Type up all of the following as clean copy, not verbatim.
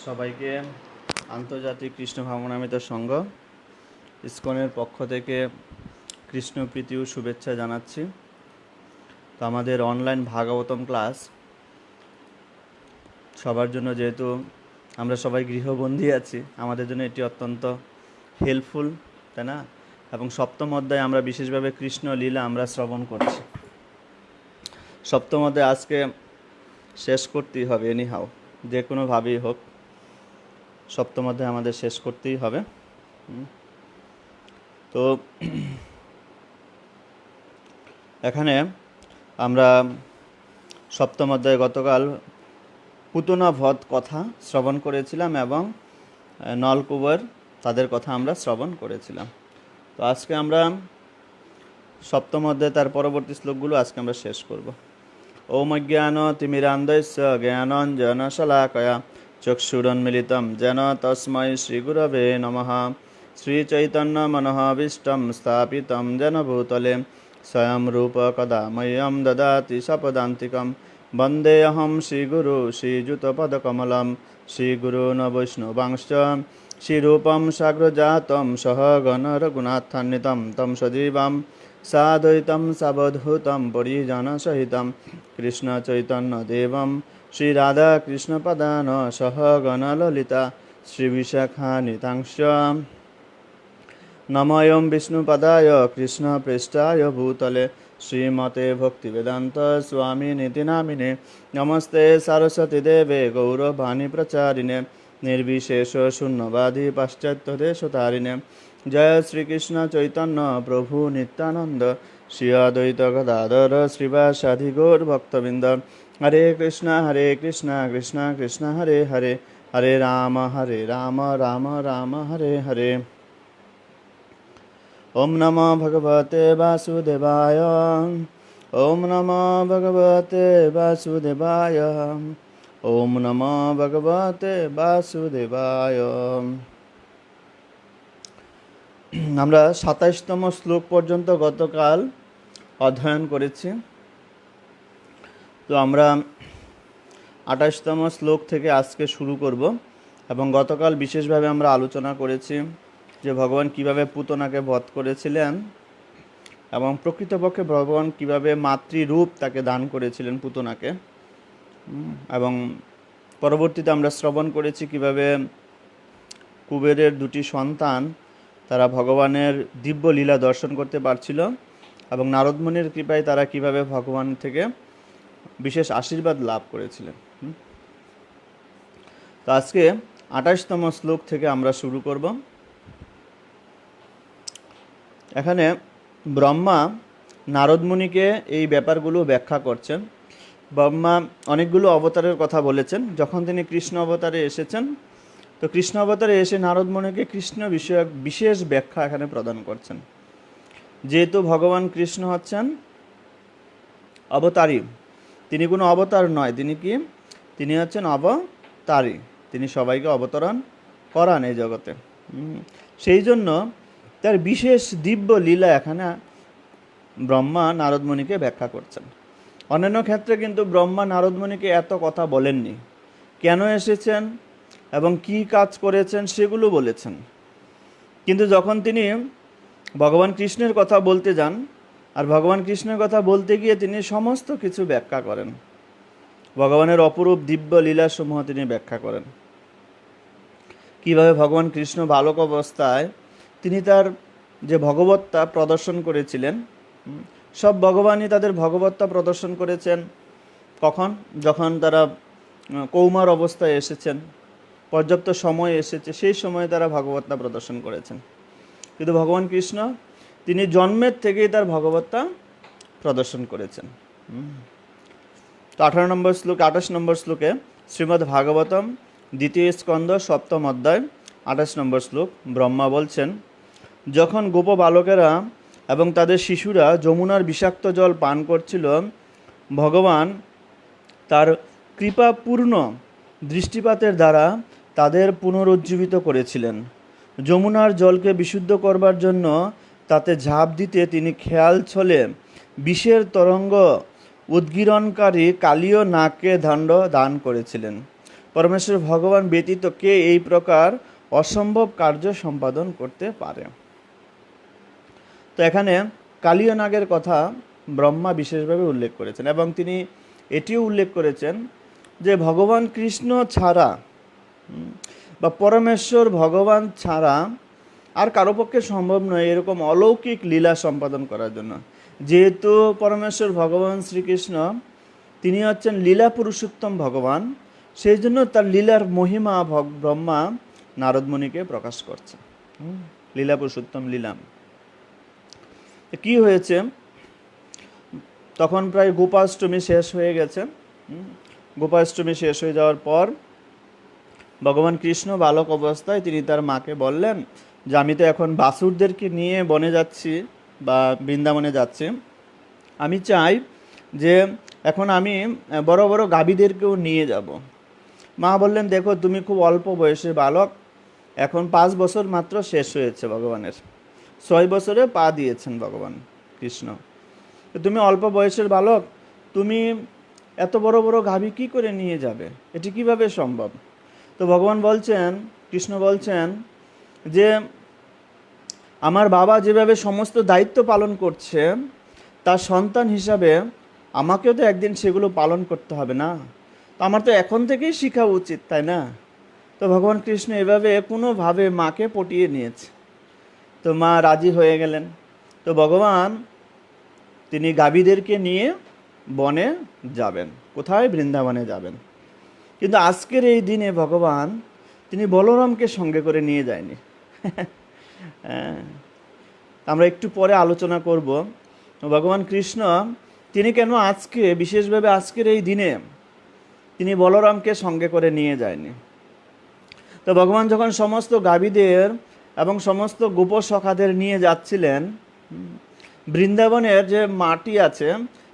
সবাইকে আন্তর্জাতিক কৃষ্ণ ভাবনামৃত সংঘ ইসকনের পক্ষ থেকে কৃষ্ণ প্রীতি ও শুভেচ্ছা জানাচ্ছি। তো আমাদের অনলাইন ভাগবতম ক্লাস সবার জন্য, যেহেতু আমরা সবাই গৃহবন্দী আছি, আমাদের জন্য এটি অত্যন্ত হেল্পফুল, তাই না? এবং সপ্তম অধ্যায়ে আমরা বিশেষভাবে কৃষ্ণ লীলা আমরা শ্রবণ করছি। সপ্তম অধ্যায় আজকে শেষ করতেই হবে, এনিহাও, যে কোনোভাবেই হোক সপ্তম অধ্যায় আমাদের শেষ করতেই হবে। তো এখানে আমরা সপ্তম অধ্যায়ে গতকাল পুতনা বধ কথা শ্রবণ করেছিলাম এবং নলকুবর তাদের কথা আমরা শ্রবণ করেছিলাম। তো আজকে আমরা সপ্তম অধ্যায়ে তার পরবর্তী শ্লোকগুলো আজকে আমরা শেষ করব। ওম অজ্ঞান তিমিরান্ধস্য জ্ঞানাঞ্জন শলাকয়া চক্ষুরন্মিলিতম যেন তস্मै শ্রীগুরবে নমঃ। শ্রীচৈতন্য মনোভীষ্টং স্থাপিতম যেন ভূতলে স্বয়ং রূপ কদা মह्यं দদাতি স্বপদান্তিকম। বন্দেऽহং শ্রীগুরু শ্রীযুতপদকমলম শ্রীগুরূन् বৈষ্ণবাংশ্চ শ্রীরূপং সাগ্রজাতং সহগণ রঘুনাথান্বিतं तं সজীবं সাদ্বৈতং সাবধূतं পরিজনসহিतं কৃষ্ণ চৈতন্য দেবম শ্রীরাধা কৃষ্ণপদান সহগণ ললিতা শ্রীবিশাখানিতাংশ। নমোऽয়ং বিষ্ণুপদায় কৃষ্ণপ্রেষ্ঠায় ভূতলে শ্রীমতে ভক্তিবেদান্ত স্বামিনীতি নামিনে। নমস্তে সরস্বতী দেবে গৌরবাণী প্রচারিণে নির্বিশেষ শূন্যবাদী পাশ্চাত্যদেশতারিণে। জয় শ্রীকৃষ্ণ চৈতন্য প্রভু নিত্যানন্দ শ্রী অদ্বৈত গদাধর শ্রীবাসাদি গৌর ভক্তবৃন্দ। হরে কৃষ্ণ কৃষ্ণ কৃষ্ণ হরে হরে, হরে রাম রাম রাম হরে হরে। ওম নমো ভগবতে বাসুদেবায়, ওম নমো ভগবতে বাসুদেবায়, ওম নমো ভগবতে বাসুদেবায়। আমরা ২৭তম শ্লোক পর্যন্ত গতকাল অধ্যয়ন করেছি। তো আমরা ২৮তম শ্লোক থেকে আজকে শুরু করব এবং গতকাল বিশেষভাবে আমরা আলোচনা করেছি যে ভগবান কিভাবে পুতনাকে বধ করেছিলেন এবং প্রকৃতপক্ষে ভগবান কিভাবে মাতৃরূপ তাকে দান করেছিলেন পুতনাকে। এবং পরবর্তীতে আমরা শ্রবণ করেছি কিভাবে কুবেরের দুটি সন্তান তারা ভগবানের দিব্য লীলা দর্শন করতে পারছিল এবং নারদমুনির কৃপায় তারা কিভাবে ভগবান থেকে বিশেষ আশীর্বাদ লাভ করেছিলেন। তো আজকে ২৮তম শ্লোক থেকে আমরা শুরু করব। এখানে ব্রহ্মা নারদমুনিকে এই ব্যাপারগুলো ব্যাখ্যা করছেন। ব্রহ্মা অনেকগুলো অবতারের কথা বলেছেন। যখন তিনি কৃষ্ণ অবতারে এসেছেন, তো কৃষ্ণ অবতারে এসে নারদমুনিকে কৃষ্ণ বিষয়ক বিশেষ ব্যাখ্যা এখানে প্রদান করছেন। যেহেতু ভগবান কৃষ্ণ হচ্ছেন অবতারী, তিনি কোনো অবতার নয়, তিনি কি? তিনি হচ্ছেন অবতারী, তিনি সবাইকে অবতরণ করান এই জগতে। সেই জন্য তার বিশেষ দিব্য লীলা এখানে ব্রহ্মা নারদমুনিকে ব্যাখ্যা করছেন। অন্যান্য ক্ষেত্রে কিন্তু ব্রহ্মা নারদমুনিকে এত কথা বলেননি, কেন এসেছেন এবং কি কাজ করেছেন সেগুলো বলেছেন। কিন্তু যখন তিনি ভগবান কৃষ্ণের কথা বলতে যান, আর ভগবান কৃষ্ণের কথা বলতে গিয়ে তিনি সমস্ত কিছু ব্যাখ্যা করেন, ভগবানের অপরূপ দিব্য লীলাসমূহ তিনি ব্যাখ্যা করেন। কিভাবে ভগবান কৃষ্ণ বালক অবস্থায় তিনি তার যে ভগবত্তা প্রদর্শন করেছিলেন, সব ভগবানই তাদের ভগবত্তা প্রদর্শন করেছেন। কখন? যখন তারা কৌমার অবস্থায় এসেছেন, পর্যাপ্ত সময় এসেছে, সেই সময়ে তারা ভগবত্তা প্রদর্শন করেছেন। কিন্তু ভগবান কৃষ্ণ তিনি জন্মের থেকেই তার ভগবত্তা প্রদর্শন করেছেন। তো ২৮ নম্বর শ্লোকে শ্রীমদ্ ভাগবতম দ্বিতীয় স্কন্ধ সপ্তম অধ্যায় ২৮ নম্বর শ্লোক ব্রহ্মা বলছেন, যখন গোপ বালকেরা এবং তাদের শিশুরা যমুনার বিষাক্ত জল পান করছিল, ভগবান তার কৃপাপূর্ণ দৃষ্টিপাতের দ্বারা তাদের পুনরুজ্জীবিত করেছিলেন। যমুনার জলকে বিশুদ্ধ করবার জন্য তাতে ঝাঁপ দিতে তিনি খেয়াল ছলে বিষের তরঙ্গ উদ্গীরণকারী কালীয় নাগকে দণ্ড দান করেছিলেন। পরমেশ্বর ভগবান ব্যতীত কে এই প্রকার অসম্ভব কার্য সম্পাদন করতে পারে? তো এখানে কালীয় নাগের কথা ব্রহ্মা বিশেষভাবে উল্লেখ করেছেন, এবং তিনি এটিও উল্লেখ করেছেন যে ভগবান কৃষ্ণ ছাড়া বা পরমেশ্বর ভগবান ছাড়া আর কারো পক্ষে সম্ভব নয় এরকম অলৌকিক লীলা সম্পাদন করার জন্য। যেহেতু পরমেশ্বর ভগবান শ্রীকৃষ্ণ তিনি হচ্ছেন লীলা পুরুষোত্তম ভগবান, সেই জন্য তার লীলার মহিমা ব্রহ্মা নারদমণিকে প্রকাশ করছে। লীলা পুরুষোত্তম লীলা কি হয়েছে, তখন প্রায় গোপাষ্টমী শেষ হয়ে গেছে। গোপাষ্টমী শেষ হয়ে যাওয়ার পর ভগবান কৃষ্ণ বালক অবস্থায় তিনি তার মাকে বললেন যে আমি তো এখন বাসুরদেরকে নিয়ে বনে যাচ্ছি বা বৃন্দাবনে যাচ্ছি, আমি চাই যে এখন আমি বড় বড় গাভীদেরকেও নিয়ে যাব। মা বললেন দেখো তুমি খুব অল্প বয়সে বালক, এখন 5 বছর মাত্র শেষ হয়েছে ভগবানের, 6 বছরে পা দিয়েছেন ভগবান কৃষ্ণ, তুমি অল্প বয়সের বালক, তুমি এত বড় বড় গাভী কি করে নিয়ে যাবে, এটি কিভাবে সম্ভব? তো ভগবান বলছেন, কৃষ্ণ বলছেন যে আমার বাবা যেভাবে সমস্ত দায়িত্ব পালন করছে তার সন্তান হিসাবে আমাকেও তো একদিন সেগুলো পালন করতে হবে না, তো আমার তো এখন থেকেই শেখা উচিত, তাই না? তো ভগবান কৃষ্ণ এভাবে কোনোভাবে মাকে পটিয়ে নিয়েছে, তো মা রাজি হয়ে গেলেন। তো ভগবান তিনি গাভীদেরকে নিয়ে বনে যাবেন, কোথায়? বৃন্দাবনে যাবেন। কিন্তু আজকের এই দিনে ভগবান তিনি বলরামকে সঙ্গে করে নিয়ে যায়নি। আমরা একটু পরে আলোচনা করব ভগবান কৃষ্ণ তিনি কেন আজকে বিশেষভাবে আজকের এই দিনে তিনি বলরামকে সঙ্গে করে নিয়ে যায়নি। তো ভগবান যখন সমস্ত গাভীদের এবং সমস্ত গোপসখাদের নিয়ে যাচ্ছিলেন, বৃন্দাবনের যে মাটি আছে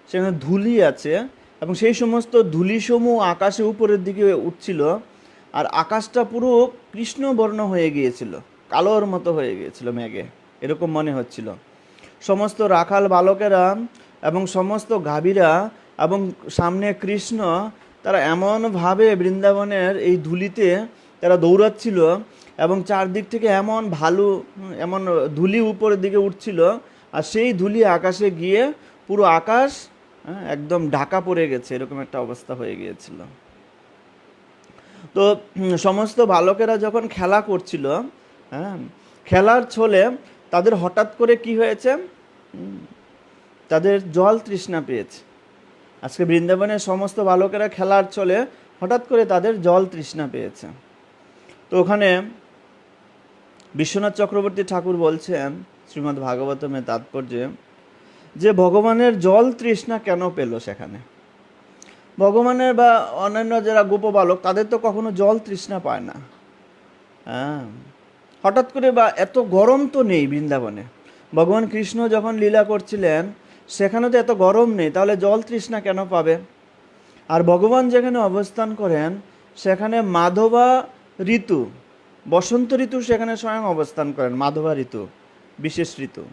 সেখানে ধুলি আছে, এবং সেই সমস্ত ধুলিসমূহ আকাশে উপরের দিকে উঠছিল, আর আকাশটা পুরো কৃষ্ণবর্ণ হয়ে গিয়েছিল, কালোর মতো হয়ে গিয়েছিল মেঘে, এরকম মনে হচ্ছিল। সমস্ত রাখাল বালকেরা এবং সমস্ত গাভীরা এবং সামনে কৃষ্ণ, তারা এমনভাবে বৃন্দাবনের এই ধুলিতে তারা দৌড়াচ্ছিল, এবং চারদিক থেকে এমন এমন ধুলি উপরের দিকে উঠছিল, আর সেই ধুলি আকাশে গিয়ে পুরো আকাশ একদম ঢাকা পড়ে গেছে, এরকম একটা অবস্থা হয়ে গিয়েছিল। তো সমস্ত বালকেরা যখন খেলা করছিল, খেলার ছলে তাদের হঠাৎ করে কি হয়েছে, তাদের জল তৃষ্ণা পেয়েছে। আজকে বৃন্দাবনের সমস্ত বালকেরা খেলার ছলে হঠাৎ করে তাদের জল তৃষ্ণা পেয়েছে। তো ওখানে বিশ্বনাথ চক্রবর্তী ঠাকুর বলছেন শ্রীমদ্ ভাগবতমের তাৎপর্যে যে ভগবানের জল তৃষ্ণা কেন পেল সেখানে? ভগবানের বা অন্যান্য যারা গোপবালক তাদের তো কখনো জল তৃষ্ণা পায় না। হঠাৎ করে বা এত গরম তো নেই বৃন্দাবনে, ভগবান কৃষ্ণ যখন লীলা করছিলেন সেখানে তো এত গরম নেই, তাহলে জল তৃষ্ণা কেন পাবে? আর ভগবান যেখানে অবস্থান করেন সেখানে মাধবা ঋতু, বসন্ত ঋতু সেখানে স্বয়ং অবস্থান করেন, মাধবা ঋতু বিশেষ ঋতু,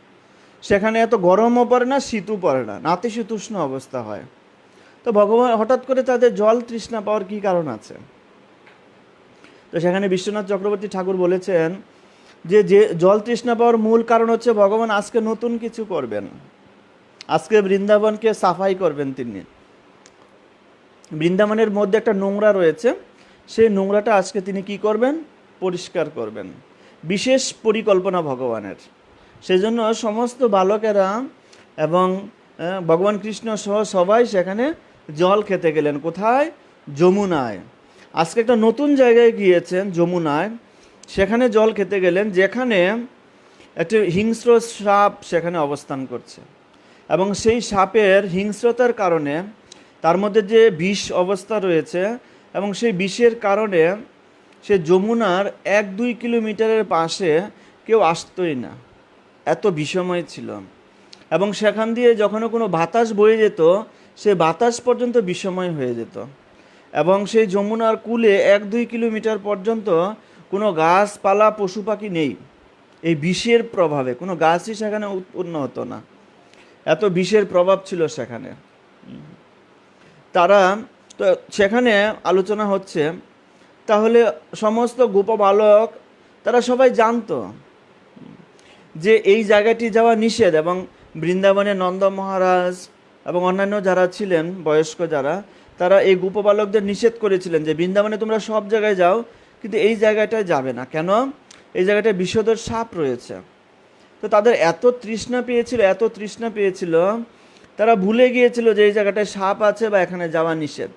সেখানে এত গরমও পড়ে না শীতও পড়ে না, নাতিশীতোষ্ণ অবস্থা হয়। তো ভগবান হঠাৎ করে তাদের জল তৃষ্ণা পাওয়ার কি কারণ আছে? তো সেখানে বিশ্বনাথ চক্রবর্তী ঠাকুর বলেছেন যে জল তৃষ্ণা পাওয়ার মূল কারণ হচ্ছে ভগবান আজকে নতুন কিছু করবেন, আজকে বৃন্দাবনকে সাফাই করবেন। তিনি বৃন্দাবনের মধ্যে একটা নোংরা রয়েছে, সেই নোংরাটা আজকে তিনি কি করবেন? পরিষ্কার করবেন। বিশেষ পরিকল্পনা ভগবানের। সেজন্য সমস্ত বালকেরা এবং ভগবান কৃষ্ণ সহ সবাই সেখানে জল খেতে গেলেন। কোথায়? যমুনায়। আজকে একটা নতুন জায়গায় গিয়েছেন যমুনায়, সেখানে জল খেতে গেলেন, যেখানে একটা হিংস্র সাপ সেখানে অবস্থান করছে, এবং সেই সাপের হিংস্রতার কারণে তার মধ্যে যে বিষ অবস্থা রয়েছে, এবং সেই বিষের কারণে সে যমুনার 1-2 কিলোমিটারের পাশে কেউ আসতোই না, এত বিষময় ছিল। এবং সেখান দিয়ে যখন কোনো বাতাস বয়ে যেত সে বাতাস পর্যন্ত বিষময় হয়ে যেত, এবং সেই যমুনার কূলে 1-2 কিলোমিটার পর্যন্ত কোনো গাছপালা পশু পাখি নেই। এই বিষের প্রভাবে কোনো গাছই সেখানে উৎপন্ন হতো না, এত বিষের প্রভাব ছিল সেখানে। তারা তো সেখানে আলোচনা হচ্ছে তাহলে সমস্ত গোপ বালক তারা সবাই জানতো যে এই জায়গাটি যাওয়া নিষেধ, এবং বৃন্দাবনে নন্দ মহারাজ এবং অন্যান্য যারা ছিলেন বয়স্ক যারা, তারা এই গোপবালকদের নিষেধ করেছিলেন যে বৃন্দাবনে তোমরা সব জায়গায় যাও, কিন্তু এই জায়গাটায় যাবে না। কেন? এই জায়গাটায় বিষধর সাপ রয়েছে। তো তাদের এত তৃষ্ণা পেয়েছিল, এত তৃষ্ণা পেয়েছিল, তারা ভুলে গিয়েছিল যে এই জায়গাটায় সাপ আছে বা এখানে যাওয়া নিষেধ।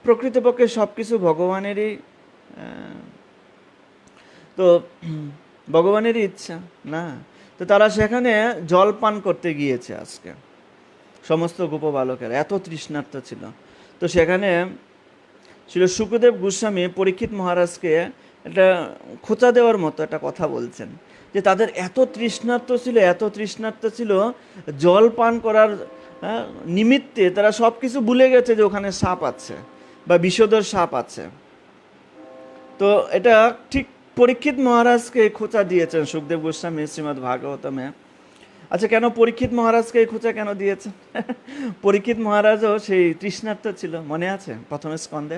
প্রকৃতপক্ষে সব কিছু ভগবানেরই তো ভগবানেরই ইচ্ছা না। তো তারা সেখানে জল পান করতে গিয়েছে আজকে, সমস্ত গোপবালকেরা এত তৃষ্ণার্ত ছিল। তো সেখানে ছিল সুখদেব গোস্বামী পরীক্ষিত মহারাজকে একটা খোঁচা দেওয়ার মতো একটা কথা বলছেন, যে তাদের এত তৃষ্ণার্ত ছিল, এত তৃষ্ণার্ত ছিল, জল পান করার নিমিত্তে তারা সব কিছু ভুলে গেছে যে ওখানে সাপ আছে বা বিষধর সাপ আছে। তো এটা ঠিক পরীক্ষিত মহারাজকে খোঁচা দিয়েছেন সুখদেব গোস্বামী শ্রীমদ্ ভাগবতমে। আচ্ছা, কেন পরীক্ষিত মহারাজকে এই খোঁচা কেন দিয়েছেন? পরীক্ষিত মহারাজও সেই তৃষ্ণার্ত ছিল, মনে আছে? প্রথম স্কন্ধে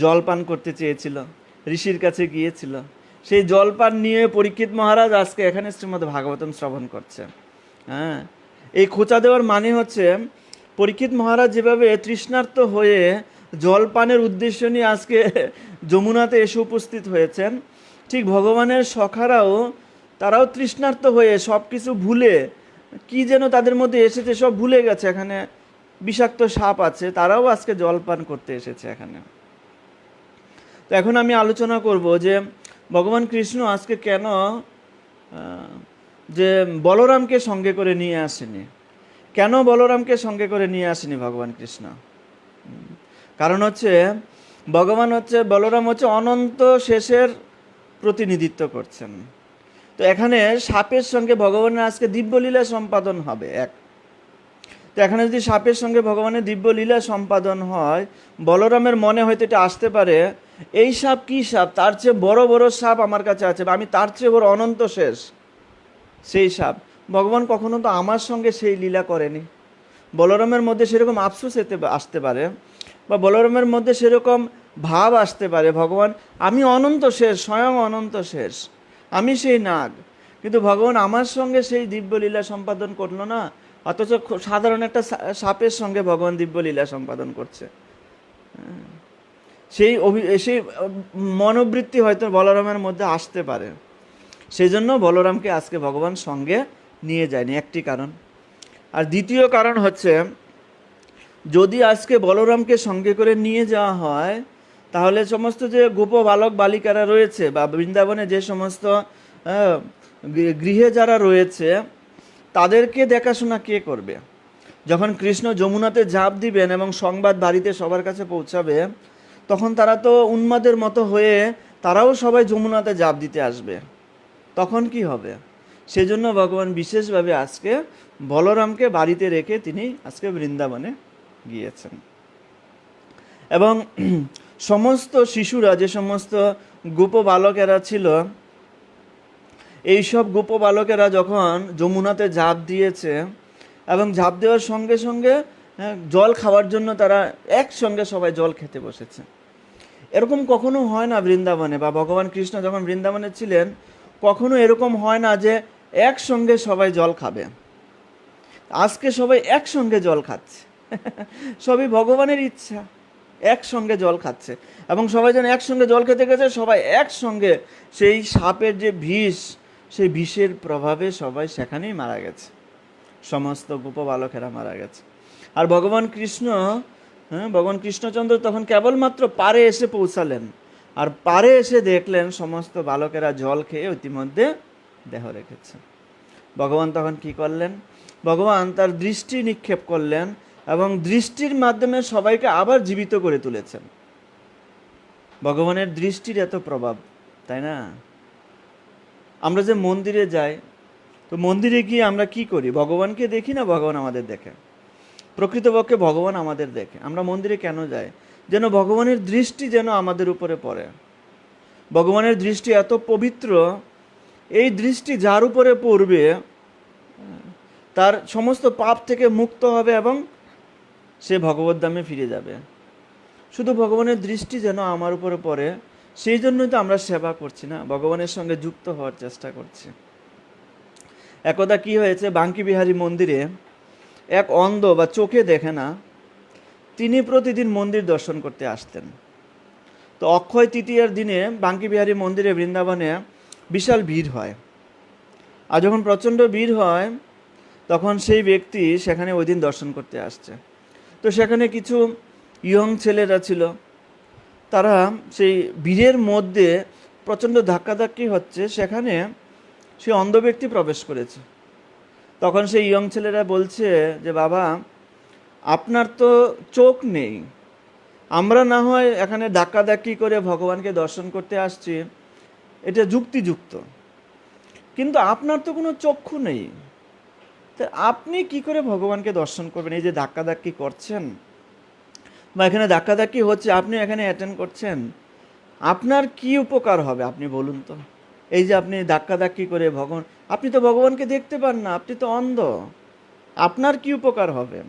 জল পান করতে চেয়েছিল, ঋষির কাছে গিয়েছিল, সেই জল পান নিয়ে পরীক্ষিত মহারাজ আজকে এখানে শ্রীমদ্ ভাগবতম শ্রবণ করছে। হ্যাঁ, এই খোঁচা দেওয়ার মানে হচ্ছে পরীক্ষিত মহারাজ যেভাবে তৃষ্ণার্ত হয়ে জল পানের উদ্দেশ্য নিয়ে আজকে যমুনাতে এসে উপস্থিত হয়েছেন, ঠিক ভগবানের সখারাও তারাও তৃষ্ণার্ত হয়ে সব কিছু ভুলে, কি যেন তাদের মধ্যে এসেছে সব ভুলে গেছে, এখানে বিষাক্ত সাপ আছে, তারাও আজকে জল পান করতে এসেছে এখানে। তো এখন আমি আলোচনা করব যে ভগবান কৃষ্ণ আজকে কেন যে বলরামকে সঙ্গে করে নিয়ে আসেনি। কেন বলরামকে সঙ্গে করে নিয়ে আসেনি ভগবান কৃষ্ণ? কারণ হচ্ছে বলরাম হচ্ছে অনন্ত শেষের প্রতিনিধিত্ব করছেন। তো এখানে সাপের সঙ্গে ভগবানের আজকে দিব্যলীলা সম্পাদন হবে এক। তো এখানে যদি সাপের সঙ্গে ভগবানের দিব্যলীলা সম্পাদন হয়, বলরামের মনে হয়তো এটা আসতে পারে, এই সাপ কি সাপ, তার চেয়ে বড় বড় সাপ আমার কাছে আছে, বা আমি তার চেয়ে বড় অনন্ত শেষ সেই সাপ। ভগবান কখনো তো আমার সঙ্গে সেই লীলা করেনি। বলরামের মধ্যে সেরকম আফসোস আসতে পারে, বা বলরামের মধ্যে সেরকম ভাব আসতে পারে, ভগবান আমি অনন্ত শেষ, স্বয়ং অনন্ত শেষ, আমি সেই নাগ, কিন্তু ভগবান আমার সঙ্গে সেই দিব্যলীলা সম্পাদন করলো না, অথচ সাধারণ একটা সাপের সঙ্গে ভগবান দিব্যলীলা সম্পাদন করছে। সেই মনোবৃত্তি হয়তো বলরামের মধ্যে আসতে পারে, সেই জন্য বলরামকে আজকে ভগবান সঙ্গে নিয়ে যায়নি, একটি কারণ। আর দ্বিতীয় কারণ হচ্ছে, যদি আজকে বলরামকে সঙ্গে করে নিয়ে যাওয়া হয়, তাহলে সমস্ত যে গোপ বালক বালিকারা রয়েছে বা বৃন্দাবনে যে সমস্ত গৃহে যারা রয়েছে, তাদেরকে দেখাশোনা কে করবে? যখন কৃষ্ণ যমুনাতে ঝাঁপ দিবেন এবং সংবাদ বাড়িতে সবার কাছে পৌঁছাবে, তখন তারা তো উন্মাদের মতো হয়ে তারাও সবাই যমুনাতে ঝাঁপ দিতে আসবে, তখন কি হবে? সেজন্য ভগবান বিশেষভাবে আজকে বলরামকে বাড়িতে রেখে তিনি আজকে বৃন্দাবনে গিয়েছেন। এবং সমস্ত শিশুরা, যে সমস্ত গোপ বালকেরা ছিল, এইসব গোপ বালকেরা যখন যমুনাতে ঝাঁপ দিয়েছে এবং ঝাঁপ দেওয়ার সঙ্গে সঙ্গে জল খাওয়ার জন্য তারা একসঙ্গে সবাই জল খেতে বসেছে। এরকম কখনো হয় না বৃন্দাবনে, বা ভগবান কৃষ্ণ যখন বৃন্দাবনে ছিলেন কখনো এরকম হয় না যে একসঙ্গে সবাই জল খাবে। আজকে সবাই একসঙ্গে জল খাচ্ছে, সবই ভগবানের ইচ্ছা, একসঙ্গে জল খাচ্ছে। এবং সবাই যেন একসঙ্গে জল খেতে গেছে, সবাই একসঙ্গে সেই সাপের যে বিষ, সেই বিষের প্রভাবে সবাই সেখানেই মারা গেছে, সমস্ত গোপ বালকেরা মারা গেছে। আর ভগবান কৃষ্ণচন্দ্র তখন কেবলমাত্র পারে এসে পৌঁছালেন, আর পারে এসে দেখলেন সমস্ত বালকেরা জল খেয়ে ইতিমধ্যে দেহ রেখেছে। ভগবান তখন কি করলেন? ভগবান তার দৃষ্টি নিক্ষেপ করলেন এবং দৃষ্টির মাধ্যমে সবাইকে আবার জীবিত করে তুলেছেন। ভগবানের দৃষ্টির এত প্রভাব, তাই না? আমরা যে মন্দিরে যাই, তো মন্দিরে গিয়ে আমরা কি করি? ভগবানকে দেখি না ভগবান আমাদের দেখে? প্রকৃতপক্ষে ভগবান আমাদের দেখে। আমরা মন্দিরে কেন যাই? যেন ভগবানের দৃষ্টি যেন আমাদের উপরে পড়ে। ভগবানের দৃষ্টি এত পবিত্র, এই দৃষ্টি যার উপরে পড়বে তার সমস্ত পাপ থেকে মুক্ত হবে এবং সে ভগবদ্ধামে ফিরে যাবে। শুধু ভগবানের দৃষ্টি যেন আমার উপরে পড়ে, সেই জন্যই তো আমরা সেবা করছি না, ভগবানের সঙ্গে যুক্ত হওয়ার চেষ্টা করছি। একদা কি হয়েছে, বাঙ্কি বিহারী মন্দিরে এক অন্ধ বা চোখে দেখে না, তিনি প্রতিদিন মন্দির দর্শন করতে আসতেন। তো অক্ষয় তৃতীয়ার দিনে বাঙ্কি বিহারী মন্দিরে বৃন্দাবনে বিশাল ভিড় হয়। আর যখন প্রচণ্ড ভিড় হয় তখন সেই ব্যক্তি সেখানে ওই দিন দর্শন করতে আসছে। তো সেখানে কিছু ইয়ং ছেলেরা ছিল, তারা সেই ভিড়ের মধ্যে প্রচণ্ড ধাক্কাধাক্কি হচ্ছে, সেখানে সে অন্ধ ব্যক্তি প্রবেশ করেছে। তখন সেই ইয়ং ছেলেরা বলছে যে বাবা, আপনার তো চোখ নেই, আমরা না হয় এখানে ধাক্কাধাক্কি করে ভগবানকে দর্শন করতে আসছি, এটা যুক্তিযুক্ত, কিন্তু আপনার তো কোনো চক্ষু নেই, তা আপনি কি করে ভগবানকে দর্শন করবেন? এই যে ধাক্কাধাক্কি করছেন বা এখানে ধাক্কাধাক্কি হচ্ছে, আপনি এখানে অ্যাটেন্ড করছেন, আপনার কি উপকার হবে আপনি বলুন তো? এই যে আপনি ধাক্কাধাক্কি করে ভগবান, আপনি তো ভগবানকে দেখতে পান না, আপনি তো অন্ধ, আপনার কি উপকার হবে?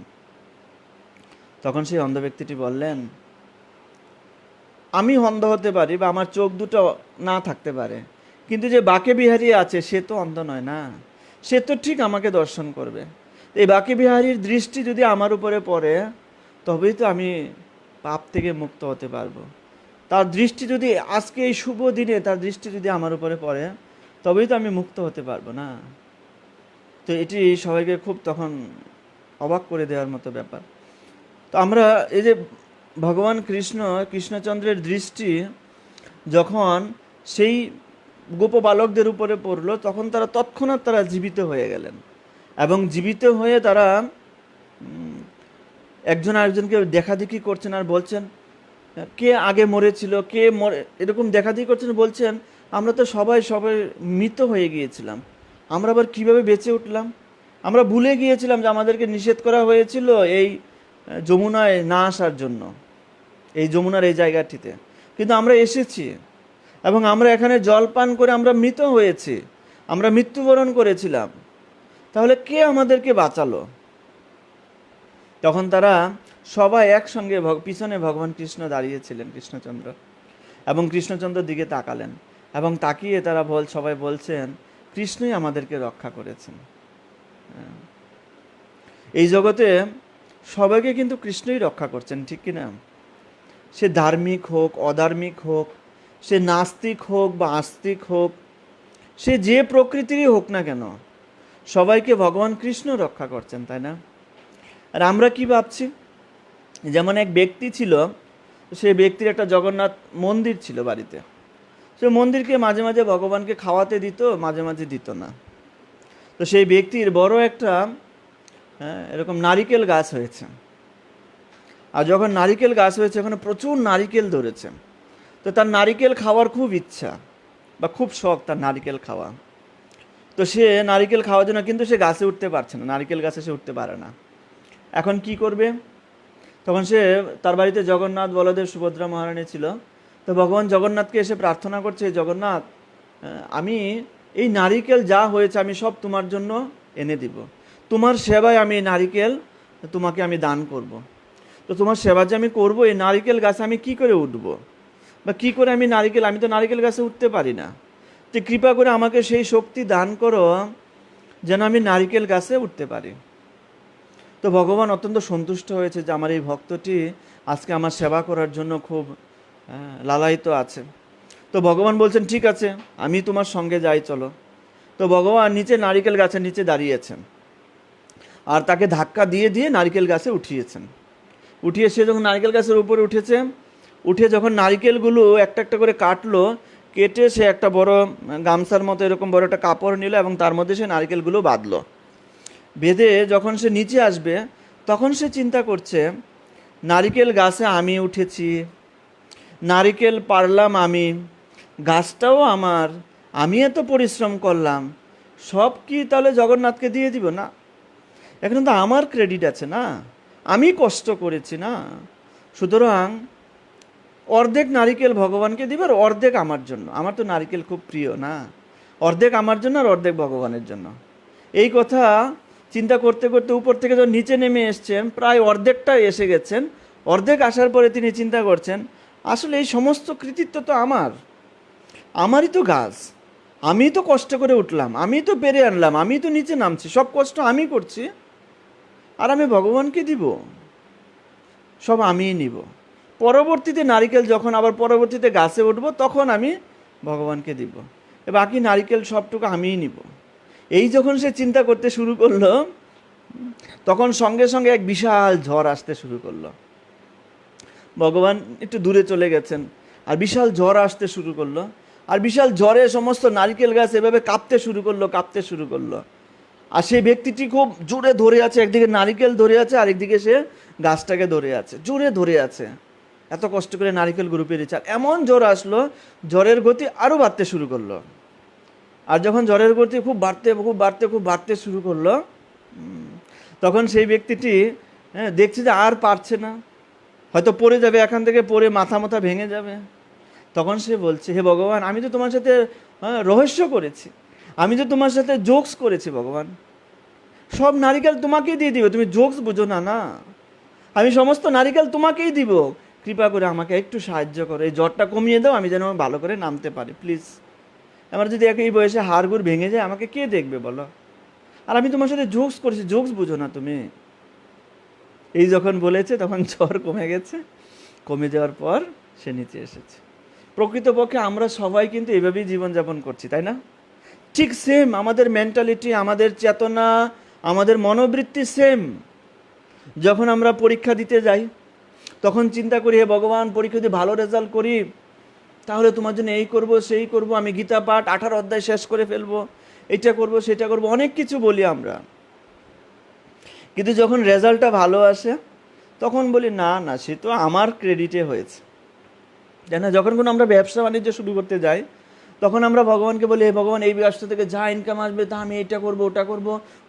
তখন সেই অন্ধ ব্যক্তিটি বললেন, আমি অন্ধ হতে পারি বা আমার চোখ দুটো না থাকতে পারে, কিন্তু যে বাঁকে বিহারী আছে সে তো অন্ধ নয় না, সে তো ঠিক আমাকে দর্শন করবে। এই বাঁকে বিহারীর দৃষ্টি যদি আমার উপরে পড়ে, তবেই তো আমি পাপ থেকে মুক্ত হতে পারবো। তার দৃষ্টি যদি আজকে এই শুভ দিনে তার দৃষ্টি যদি আমার উপরে পড়ে, তবেই তো আমি মুক্ত হতে পারবো না। তো এটি সবাইকে খুব তখন অবাক করে দেওয়ার মতো ব্যাপার। তো আমরা এই যে ভগবান কৃষ্ণচন্দ্রের দৃষ্টি যখন সেই গোপ বালকদের উপরে পড়লো, তখন তারা তৎক্ষণাৎ তারা জীবিত হয়ে গেলেন, এবং জীবিত হয়ে তারা একজন আরেকজনকে দেখাদেখি করছেন আর বলছেন কে আগে মরেছিল, কে মরে, এরকম দেখাদেখি করছেন, বলছেন আমরা তো সবাই মৃত হয়ে গিয়েছিলাম, আমরা আবার কিভাবে বেঁচে উঠলাম? আমরা ভুলে গিয়েছিলাম যে আমাদেরকে নিষেধ করা হয়েছিল এই যমুনায় না আসার জন্য, এই যমুনার এই জায়গাটিতে, কিন্তু আমরা এসেছি এবং আমরা এখানে জল পান করে আমরা মৃত হয়েছি, আমরা মৃত্যুবরণ করেছিলাম, তাহলে কে আমাদেরকে বাঁচালো? তখন তারা সবাই একসঙ্গে পিছনে ভগবান কৃষ্ণ দাঁড়িয়েছিলেন, কৃষ্ণচন্দ্র, এবং কৃষ্ণচন্দ্রের দিকে তাকালেন, এবং তাকিয়ে তারা সবাই বলছেন কৃষ্ণই আমাদেরকে রক্ষা করেছেন। এই জগতে সবাইকে কিন্তু কৃষ্ণই রক্ষা করছেন, ঠিক কিনা? সে ধার্মিক হোক, অধার্মিক হোক, সে নাস্তিক হোক বা আস্তিক হোক, সে যে প্রকৃতিরই হোক না কেন, সবাইকে ভগবান কৃষ্ণ রক্ষা করছেন, তাই না? আর আমরা কি ভাবছি, যেমন এক ব্যক্তি ছিল, সেই ব্যক্তির একটা জগন্নাথ মন্দির ছিল বাড়িতে, সে মন্দিরকে মাঝে মাঝে ভগবানকে খাওয়াতে দিত, মাঝে মাঝে দিত না। তো সেই ব্যক্তির বড় একটা এরকম নারিকেল গাছ হয়েছে, আর যখন নারিকেল গাছ হয়েছে ওখানে প্রচুর নারিকেল ধরেছে। তো তার নারিকেল খাওয়ার খুব ইচ্ছা বা খুব শখ তার নারিকেল খাওয়া। তো সে নারিকেল খাওয়ার জন্য, কিন্তু সে গাছে উঠতে পারছে না, নারিকেল গাছে সে উঠতে পারে না। এখন কি করবে? তখন সে, তার বাড়িতে জগন্নাথ, বলদেব, সুভদ্রা মহারানী ছিল। তো ভগবান জগন্নাথকে এসে প্রার্থনা করছে, জগন্নাথ, আমি এই নারিকেল যা হয়েছে আমি সব তোমার জন্য এনে দিব, তোমার সেবায় আমি এই নারিকেল তোমাকে আমি দান করব। তো তোমার সেবা যে আমি করবো, এই নারিকেল গাছে আমি কি করে উঠবো বা কি করে আমি তো নারিকেল গাছে উঠতে পারি না, তো কৃপা করে আমাকে সেই শক্তি দান করো যেন আমি নারিকেল গাছে উঠতে পারি। তো ভগবান অত্যন্ত সন্তুষ্ট হয়েছে যে আমার এই ভক্তটি আজকে আমার সেবা করার জন্য খুব লালায়িত আছে। তো ভগবান বলছেন ঠিক আছে, আমি তোমার সঙ্গে যাই, চলো। তো ভগবান নিচে নারিকেল গাছের নিচে দাঁড়িয়েছেন আর তাকে ধাক্কা দিয়ে দিয়ে নারিকেল গাছে উঠিয়েছেন। উঠিয়ে সে যখন নারিকেল গাছের উপরে উঠেছে, উঠে যখন নারিকেলগুলো একটা একটা করে কাটলো, কেটে সে একটা বড় গামছার মতো এরকম বড় একটা কাপড় নিল এবং তার মধ্যে সে নারিকেলগুলো বাঁধলো। বেঁধে যখন সে নিচে আসবে, তখন সে চিন্তা করছে নারিকেল গাছে আমি উঠেছি, নারিকেল পারলাম আমি, গাছটাও আমার, আমি এত পরিশ্রম করলাম, সব কি তাহলে জগন্নাথকে দিয়ে দিব? না, এখন তো আমার ক্রেডিট আছে না, আমি কষ্ট করেছি না, সুতরাং অর্ধেক নারিকেল ভগবানকে দিব আর অর্ধেক আমার জন্য, আমার তো নারিকেল খুব প্রিয় না, অর্ধেক আমার জন্য আর অর্ধেক ভগবানের জন্য। এই কথা চিন্তা করতে করতে উপর থেকে যখন নিচে নেমে এসছেন, প্রায় অর্ধেকটা এসে গেছেন, অর্ধেক আসার পরে তিনি চিন্তা করছেন, আসলে এই সমস্ত কৃতিত্ব তো আমারই তো গাছ, আমি তো কষ্ট করে উঠলাম, আমি তো পেরে আনলাম, আমি তো নিচে নামছি, সব কষ্ট আমি করছি, আর আমি ভগবানকে দিব, সব আমিই নিব। পরবর্তীতে নারিকেল যখন আবার পরবর্তীতে গাছে উঠবো তখন আমি ভগবানকে দিব, বাকি নারিকেল সবটুকু আমিই নিব। এই যখন সে চিন্তা করতে শুরু করলো, তখন সঙ্গে সঙ্গে এক বিশাল ঝড় আসতে শুরু করলো। ভগবান একটু দূরে চলে গেছেন, আর বিশাল ঝড় আসতে শুরু করলো, আর বিশাল ঝড়ে সমস্ত নারকেল গাছ এভাবে কাঁপতে শুরু করলো। আর সেই ব্যক্তিটি খুব জোরে ধরে আছে, একদিকে নারিকেল ধরে আছে, আরেকদিকে সে গাছটাকে ধরে আছে, জোরে ধরে আছে, এত কষ্ট করে নারিকেলগুলো পেরেছে। আর এমন ঝড় আসলো, ঝড়ের গতি আরও বাড়তে শুরু করলো। আর যখন ঝড়ের গতি খুব বাড়তে শুরু করলো, তখন সেই ব্যক্তিটি দেখছে যে আর পারছে না, হয়তো পড়ে যাবে, এখান থেকে পড়ে মাথা ভেঙে যাবে। তখন সে বলছে, হে ভগবান, আমি তো তোমার সাথে রহস্য করেছি, আমি তো তোমার সাথে জোকস করেছি ভগবান, সব নারিকেল তোমাকেই দিয়ে দিব, তুমি জোকস বুঝো না, না, আমি সমস্ত নারিকেল তোমাকেই দিব, কৃপা করে আমাকে একটু সাহায্য করো, এই জ্বরটা কমিয়ে দাও, আমি যেন ভালো করে নামতে পারি, প্লিজ। আমার যদি এই বয়সে হাড়গুড় ভেঙে যায়, আমাকে কে দেখবে বলো, আর আমি তোমার সাথে জোকস করেছি, জোকস বুঝো না তুমি। এই যখন বলেছে তখন জ্বর কমে গেছে, কমে যাওয়ার পর সে নিচে এসেছে। প্রকৃতপক্ষে আমরা সবাই কিন্তু এইভাবেই জীবনযাপন করছি, তাই না? ঠিক সেম আমাদের মেন্টালিটি, আমাদের চেতনা, আমাদের মনোবৃত্তি সেম। যখন আমরা পরীক্ষা দিতে যাই তখন চিন্তা করি, হে ভগবান, পরীক্ষা দিয়ে ভালো রেজাল্ট করি, তাহলে তোমার জন্য এই করব সেই করব, আমি গীতা পাঠ 18 অধ্যায় শেষ করে ফেলবো, এটা করব সেটা করব, অনেক কিছু বলি আমরা। কিন্তু যখন রেজাল্টটা ভালো আসে তখন বলি, না না, সে তো আমার ক্রেডিটে হয়েছে, তাই না? যখন কোনো আমরা ব্যবসা বাণিজ্য শুরু করতে যাই তখন আমরা ভগবানকে বলি, হে ভগবান, এই ব্যবসা থেকে যা ইনকাম আসবে তা আমি এটা করব ওটা করব,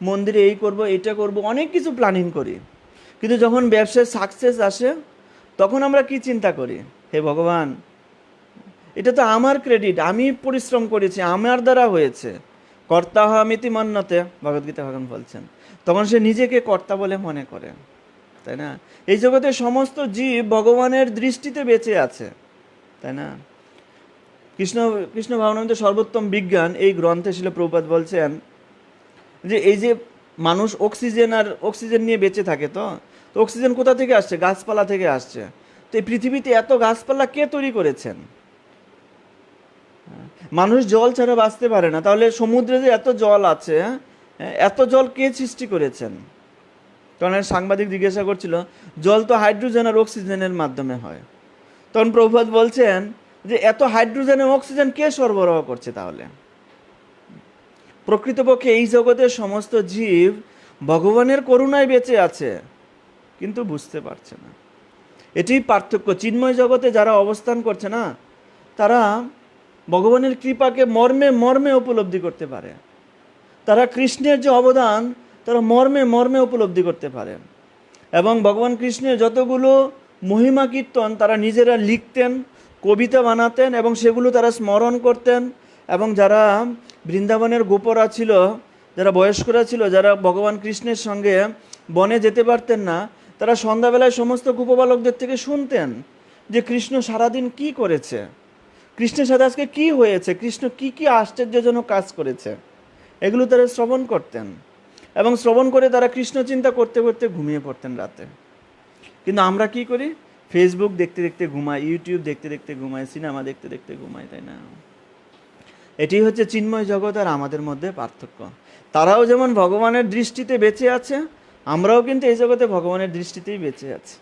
মন্দিরে এই করব এটা করব, অনেক কিছু প্ল্যানিং করি। কিন্তু যখন ব্যবসায় সাকসেস আসে তখন আমরা কি চিন্তা করি, হে ভগবান, এটা তো আমার ক্রেডিট, আমি পরিশ্রম করেছি, আমার দ্বারা হয়েছে, কর্তা হামিতি মন্যতে, ভগবদ্গীতা ভগবান বলছেন। তখন সে নিজেকে কর্তা বলে মনে করে, তাই না? এই জগতে সমস্ত জীব ভগবানের দৃষ্টিতে বেঁচে আছে, তাই না? কৃষ্ণ ভাবনামৃত সর্বোত্তম বিজ্ঞান এই গ্রন্থে ছিল প্রভুপাদ বলছেন যে এই যে মানুষ অক্সিজেন নিয়ে বেঁচে থাকে, তো অক্সিজেন কোথা থেকে আসছে? গাছপালা থেকে আসছে। তো এই পৃথিবীতে এত গাছপালা কে তৈরি করেছেন? মানুষ জল ছাড়া বাঁচতে পারে না, তাহলে সমুদ্রে যে এত জল আছে, এত জল কে সৃষ্টি করেছেন? তখন সাংবাদিক জিজ্ঞাসা করছিল, জল তো হাইড্রোজেন আর অক্সিজেনের মাধ্যমে হয়। তখন প্রভুপাদ বলছেন যে এত হাইড্রোজেন এবং অক্সিজেন কে সরবরাহ করছে তাহলে? প্রকৃতপক্ষে এই জগতের সমস্ত জীব ভগবানের করুণায় বেঁচে আছে, কিন্তু বুঝতে পারছে না। এটি পার্থক্য। চিন্ময় জগতে যারা অবস্থান করছে না, তারা ভগবানের কৃপাকে মর্মে মর্মে উপলব্ধি করতে পারে, তারা কৃষ্ণের যে অবদান তারা মর্মে মর্মে উপলব্ধি করতে পারে। এবং ভগবান কৃষ্ণের যতগুলো মহিমা কীর্তন তারা নিজেরা লিখতেন, কবিতা বানাতেন, এবং সেগুলো তারা স্মরণ করতেন। এবং যারা বৃন্দাবনের গোপরা ছিল, যারা বয়স্করা ছিল, যারা ভগবান কৃষ্ণের সঙ্গে বনে যেতে পারতেন না, তারা সন্ধ্যাবেলায় সমস্ত গোপবালকদের থেকে শুনতেন যে কৃষ্ণ সারাদিন কি করেছে, কৃষ্ণের সাথে আজকে কি হয়েছে, কৃষ্ণ কি কি আশ্চর্যজনক কাজ করেছে, এগুলো তারা শ্রবণ করতেন। এবং শ্রবণ করে তারা কৃষ্ণ চিন্তা করতে করতে ঘুমিয়ে পড়তেন রাতে। কিন্তু আমরা কি করি? ফেসবুক দেখতে দেখতে ঘুমাই, ইউটিউব দেখতে দেখতে ঘুমাই, সিনেমা দেখতে দেখতে ঘুমাই, তাই না? এটি হচ্ছে চিন্ময় জগৎ আর আমাদের মধ্যে পার্থক্য। তারাও যেমন ভগবানের দৃষ্টিতে বেঁচে আছে, আমরাও কিন্তু এই জগতে ভগবানের দৃষ্টিতেই বেঁচে আছি,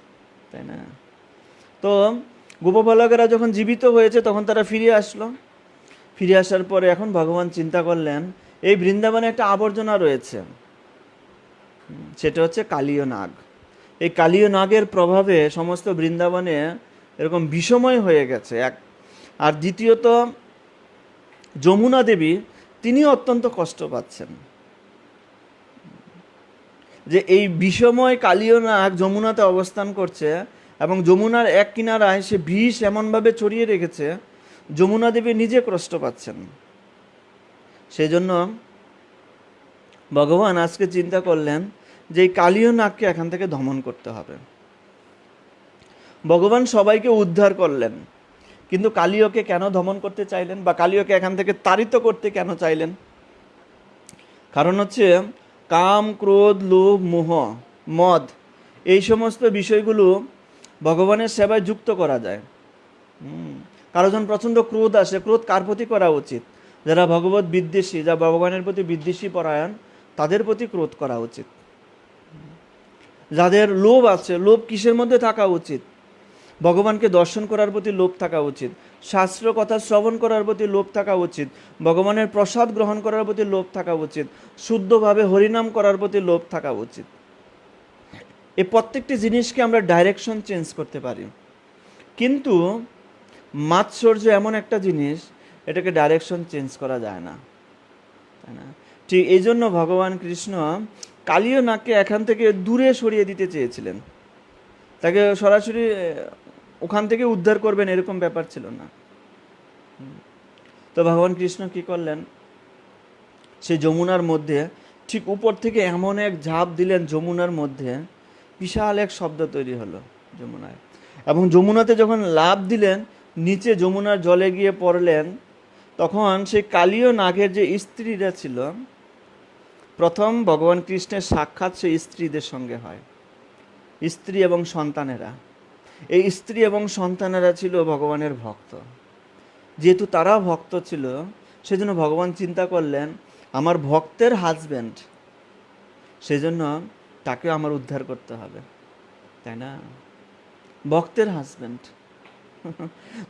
তাই না? তো গোপবালকেরা যখন জীবিত হয়েছে তখন তারা ফিরে আসলো। ফিরে আসার পরে এখন ভগবান চিন্তা করলেন, এই বৃন্দাবনে একটা আবর্জনা রয়েছে, সেটা হচ্ছে কালীয় নাগ। এই কালীয় নাগের প্রভাবে সমস্ত বৃন্দাবনে এরকম বিষময় হয়ে গেছে এক। আর দ্বিতীয়ত যমুনা দেবী, তিনি অত্যন্ত কষ্ট পাচ্ছেন যে এই বিষময় কালীয় নাগ যমুনাতে অবস্থান করছে, এবং যমুনার এক কিনারায় সে বিষ এমনভাবে ছড়িয়ে রেখেছে, যমুনা দেবী নিজে কষ্ট পাচ্ছেন। সেই জন্য ভগবান আজকে চিন্তা করলেন যে এই কালীয় নাগকে এখান থেকে দমন করতে হবে। ভগবান সবাইকে উদ্ধার করলেন, কিন্তু কালিয়কে কেন দমন করতে চাইলেন বা কালিয়কে এখান থেকে তাড়িত করতে কেন চাইলেন? কারণ হচ্ছে কাম, ক্রোধ, লোভ, মোহ, মদ, এই সমস্ত বিষয়গুলো ভগবানের সেবায় যুক্ত করা যায়। কারো যখন প্রচণ্ড ক্রোধ আসে, ক্রোধ কার প্রতি করা উচিত? যারা ভগবত বিদ্বেষী, যারা ভগবানের প্রতি বিদ্বেষী পরায়ণ, তাদের প্রতি ক্রোধ করা উচিত। যাদের লোভ আছে, লোভ কিসের মধ্যে থাকা উচিত? ভগবানকে দর্শন করার প্রতি লোভ থাকা উচিত, শাস্ত্র কথা শ্রবণ করার প্রতি লোভ থাকা উচিত, ভগবানের প্রসাদ গ্রহণ করার প্রতি লোভ থাকা উচিত, শুদ্ধভাবে হরিনাম করার প্রতি লোভ থাকা উচিত। এই প্রত্যেকটি জিনিসকে আমরা ডাইরেকশন চেঞ্জ করতে পারি, কিন্তু মাৎসর্য এমন একটা জিনিস, এটাকে ডাইরেকশন চেঞ্জ করা যায় না, তাই না? ঠিক এই জন্য ভগবান কৃষ্ণ কালীয় নাগকে এখান থেকে দূরে সরিয়ে দিতে চেয়েছিলেন। তাকে সরাসরি ওখান থেকে উদ্ধার করবেন এরকম ব্যাপার ছিল না। তো ভগবান কৃষ্ণ কি করলেন? সেই যমুনার মধ্যে ঠিক উপর থেকে এমন এক ঝাঁপ দিলেন, যমুনার মধ্যে বিশাল এক শব্দ তৈরি হলো যমুনায়। এবং যমুনাতে যখন লাফ দিলেন, নিচে যমুনার জলে গিয়ে পড়লেন, তখন সেই কালীয় নাগের যে স্ত্রীরা ছিল, প্রথম ভগবান কৃষ্ণের সাক্ষাৎ সেই স্ত্রীদের সঙ্গে হয়, স্ত্রী এবং সন্তানেরা। এই স্ত্রী এবং সন্তানেরা ছিল ভগবানের ভক্ত। যেহেতু তারা ভক্ত ছিল, সেজন্য ভগবান চিন্তা করলেন আমার ভক্তের হাজব্যান্ড, সেজন্য তাকে আমার উদ্ধার করতে হবে, তাই না? ভক্তের হাজব্যান্ড।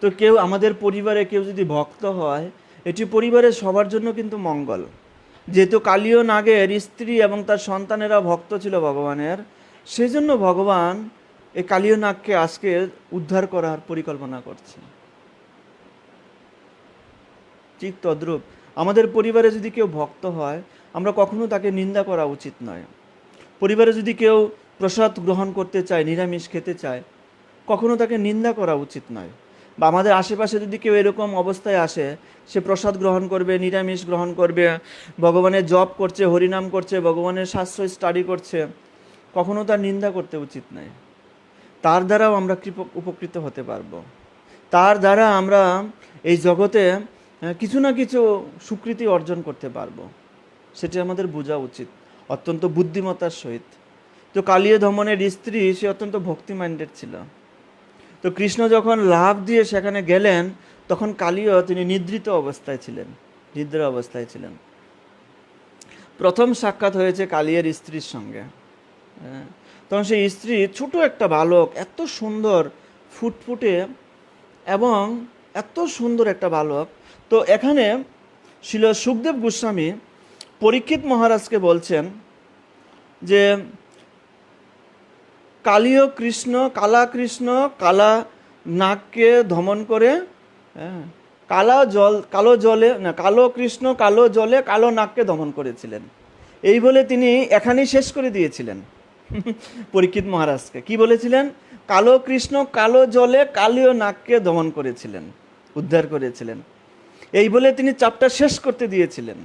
তো কেউ আমাদের পরিবারে কেউ যদি ভক্ত হয়, এটি পরিবারের সবার জন্য কিন্তু মঙ্গল। যেহেতু কালীয় নাগের স্ত্রী এবং তার সন্তানেরা ভক্ত ছিল ভগবানের, সেজন্য ভগবান এই কালীয় নাগকে আজকে উদ্ধার করার পরিকল্পনা করছে। ঠিক তদ্রূপ আমাদের পরিবারে যদি কেউ ভক্ত হয়, আমরা কখনো তাকে নিন্দা করা উচিত নয়। পরিবারে যদি কেউ প্রসাদ গ্রহণ করতে চায়, নিরামিষ খেতে চায়, কখনো তাকে নিন্দা করা উচিত নয়। বা আমাদের আশেপাশে যদি কেউ এরকম অবস্থায় আসে, সে প্রসাদ গ্রহণ করবে, নিরামিষ গ্রহণ করবে, ভগবানের জপ করছে, হরিনাম করছে, ভগবানের শাস্ত্র স্টাডি করছে, কখনো তার নিন্দা করতে উচিত নয়। তার দ্বারাও আমরা উপকৃত হতে পারবো, তার দ্বারা আমরা এই জগতে কিছু না কিছু স্বীকৃতি অর্জন করতে পারবো, সেটি আমাদের বোঝা উচিত অত্যন্ত বুদ্ধিমত্তার সহিত। তো কালীয় দমনের স্ত্রী সে অত্যন্ত ভক্তি মাইন্ডেড ছিল। তো কৃষ্ণ যখন লাফ দিয়ে সেখানে গেলেন, তখন কালীয় তিনি নিদ্রিত অবস্থায় ছিলেন, নিদ্রা অবস্থায় ছিলেন। প্রথম সাক্ষাৎ হয়েছে কালীয়ের স্ত্রীর সঙ্গে। তখন সেই স্ত্রী ছোট একটা বালক, এত সুন্দর ফুটফুটে এবং এত সুন্দর একটা বালক। তো এখানে ছিল সুখদেব গোস্বামী পরীক্ষিত মহারাজকে বলছেন যে কালীয় কৃষ্ণ, কালা নাগকে দমন করে, কালো কৃষ্ণ কালো জলে কালো নাগকে দমন করেছিলেন, এই বলে তিনি এখানেই শেষ করে দিয়েছিলেন। পরীক্ষিত মহারাজকে কি বলেছিলেন? কালো কৃষ্ণ কালো জলে কালীয় নাগকে দমন করেছিলেন, উদ্ধার করেছিলেন, এই বলে তিনি চাপটা শেষ করতে দিয়েছিলেন,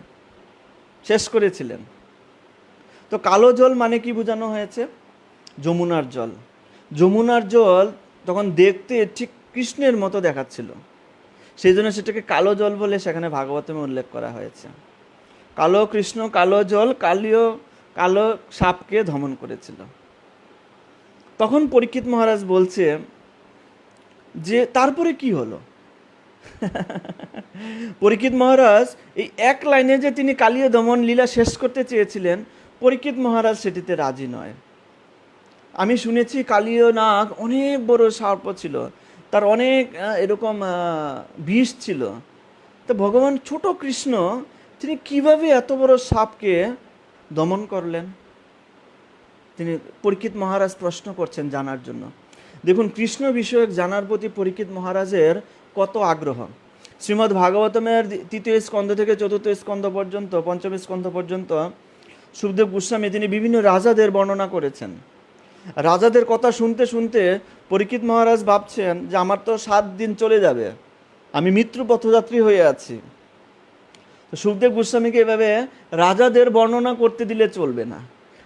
শেষ করেছিলেন। তো কালো জল মানে কি বোঝানো হয়েছে? যমুনার জল। যমুনার জল তখন দেখতে ঠিক কৃষ্ণের মতো দেখাচ্ছিল, সেই জন্য সেটাকে কালো জল বলে সেখানে ভাগবতমে উল্লেখ করা হয়েছে। কালো কৃষ্ণ কালো জল কালো সাপকে দমন করেছিল। তখন পরীক্ষিত মহারাজ বলছে যে তারপরে কি হলো? পরীক্ষিত মহারাজ এই এক লাইনে যে তিনি কালীয় দমন লীলা শেষ করতে চেয়েছিলেন, পরীক্ষিত মহারাজ সেটিতে রাজি নয়। আমি শুনেছি কালীয় নাগ অনেক বড় সর্প ছিল, তার অনেক এরকম বিষ ছিল। তো ভগবান ছোট কৃষ্ণ তিনি কিভাবে এত বড় সাপকে দমন করলেন? তিনি পরীক্ষিত মহারাজ প্রশ্ন করছেন জানার জন্য। দেখুন, কৃষ্ণ বিষয়ক জানার প্রতি পরীক্ষিত মহারাজের কত আগ্রহ। শ্রীমদ্ ভাগবতমের 3য় স্কন্ধ থেকে 4র্থ স্কন্ধ পর্যন্ত, 5ম স্কন্ধ পর্যন্ত সুখদেব গোস্বামী তিনি বিভিন্ন রাজাদের বর্ণনা করেছেন। রাজাদের কথা শুনতে শুনতে পরীক্ষিত মহারাজ ভাবছেন যে আমার তো 7 দিন চলে যাবে, আমি মৃত্যু পথযাত্রী হয়ে আছি। তো সুখদেব গোস্বামীকে এভাবে রাজাদের বর্ণনা করতে দিলে চলবে না,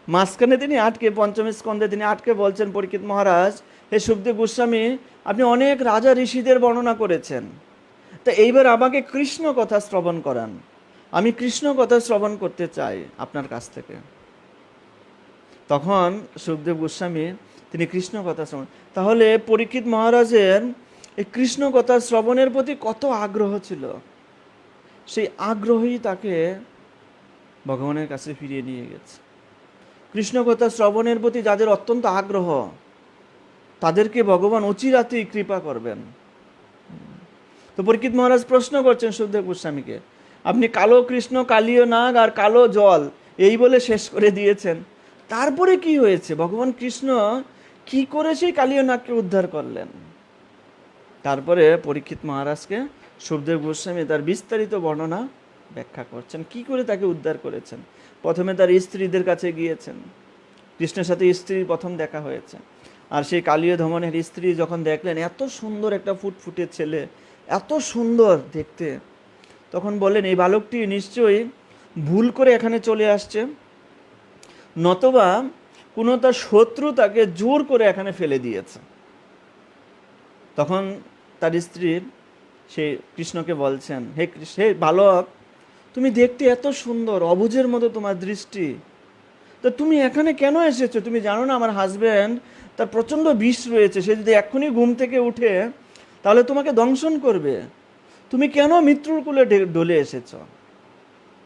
মাঝখানে তিনি আটকে, পঞ্চম স্কন্ধে তিনি আটকে বলছেন, পরীক্ষিত মহারাজ, হে শুকদেব গোস্বামী, আপনি অনেক রাজা ঋষিদের বর্ণনা করেছেন, তা এইবার আমাকে কৃষ্ণ কথা শ্রবণ করান, আমি কৃষ্ণ কথা শ্রবণ করতে চাই আপনার কাছ থেকে। তখন শুকদেব গোস্বামী তিনি কৃষ্ণ কথা শ্রবণ, তাহলে পরীক্ষিত মহারাজের এই কৃষ্ণ কথা শ্রবণের প্রতি কত আগ্রহ ছিল, সেই আগ্রহই তাকে ভগবানের কাছে ফিরিয়ে নিয়ে গেছে। কৃষ্ণ কথা শ্রবণের প্রতি যাদের অত্যন্ত আগ্রহ, তাদেরকে ভগবান অচিরাতেই কৃপা করবেন। তো পরীক্ষিত মহারাজ প্রশ্ন করছেন শুকদেব গোস্বামীকে, আপনি কালো কৃষ্ণ, কালীয় নাগ আর কালো জল এই বলে শেষ করে দিয়েছেন, তারপরে কি হয়েছে? ভগবান কৃষ্ণ কি করে সেই কালীয় নাগকে উদ্ধার করলেন? তারপরে পরীক্ষিত মহারাজকে শুকদেব গোস্বামী তার বিস্তারিত বর্ণনা ব্যাখ্যা করছেন, কি করে তাকে উদ্ধার করেছেন। প্রথমে তার স্ত্রীদের কাছে গিয়েছেন, কৃষ্ণের সাথে স্ত্রীর প্রথম দেখা হয়েছে, আর সেই কালীয় ধমনের স্ত্রী যখন দেখলেন এত সুন্দর একটা ফুটফুটে ছেলে, এত সুন্দর দেখতে, তখন বললেন এই বালকটি নিশ্চয়ই ভুল করে এখানে চলে আসছে, নতবা কোনো তার শত্রু তাকে জোর করে এখানে ফেলে দিয়েছে। তখন তার স্ত্রী সে কৃষ্ণকে বলছেন, হে কৃষ্ণ, হে বালক, তুমি দেখতে এত সুন্দর, অবুঝের মতো তোমার দৃষ্টি, তা তুমি এখানে কেন এসেছো? তুমি জানো না আমার হাজব্যান্ড, তার প্রচণ্ড বিষ রয়েছে, সে যদি এক্ষুনি ঘুম থেকে উঠে তাহলে তোমাকে দংশন করবে। তুমি কেন মৃত্যুর কুলে ডলে এসেছো?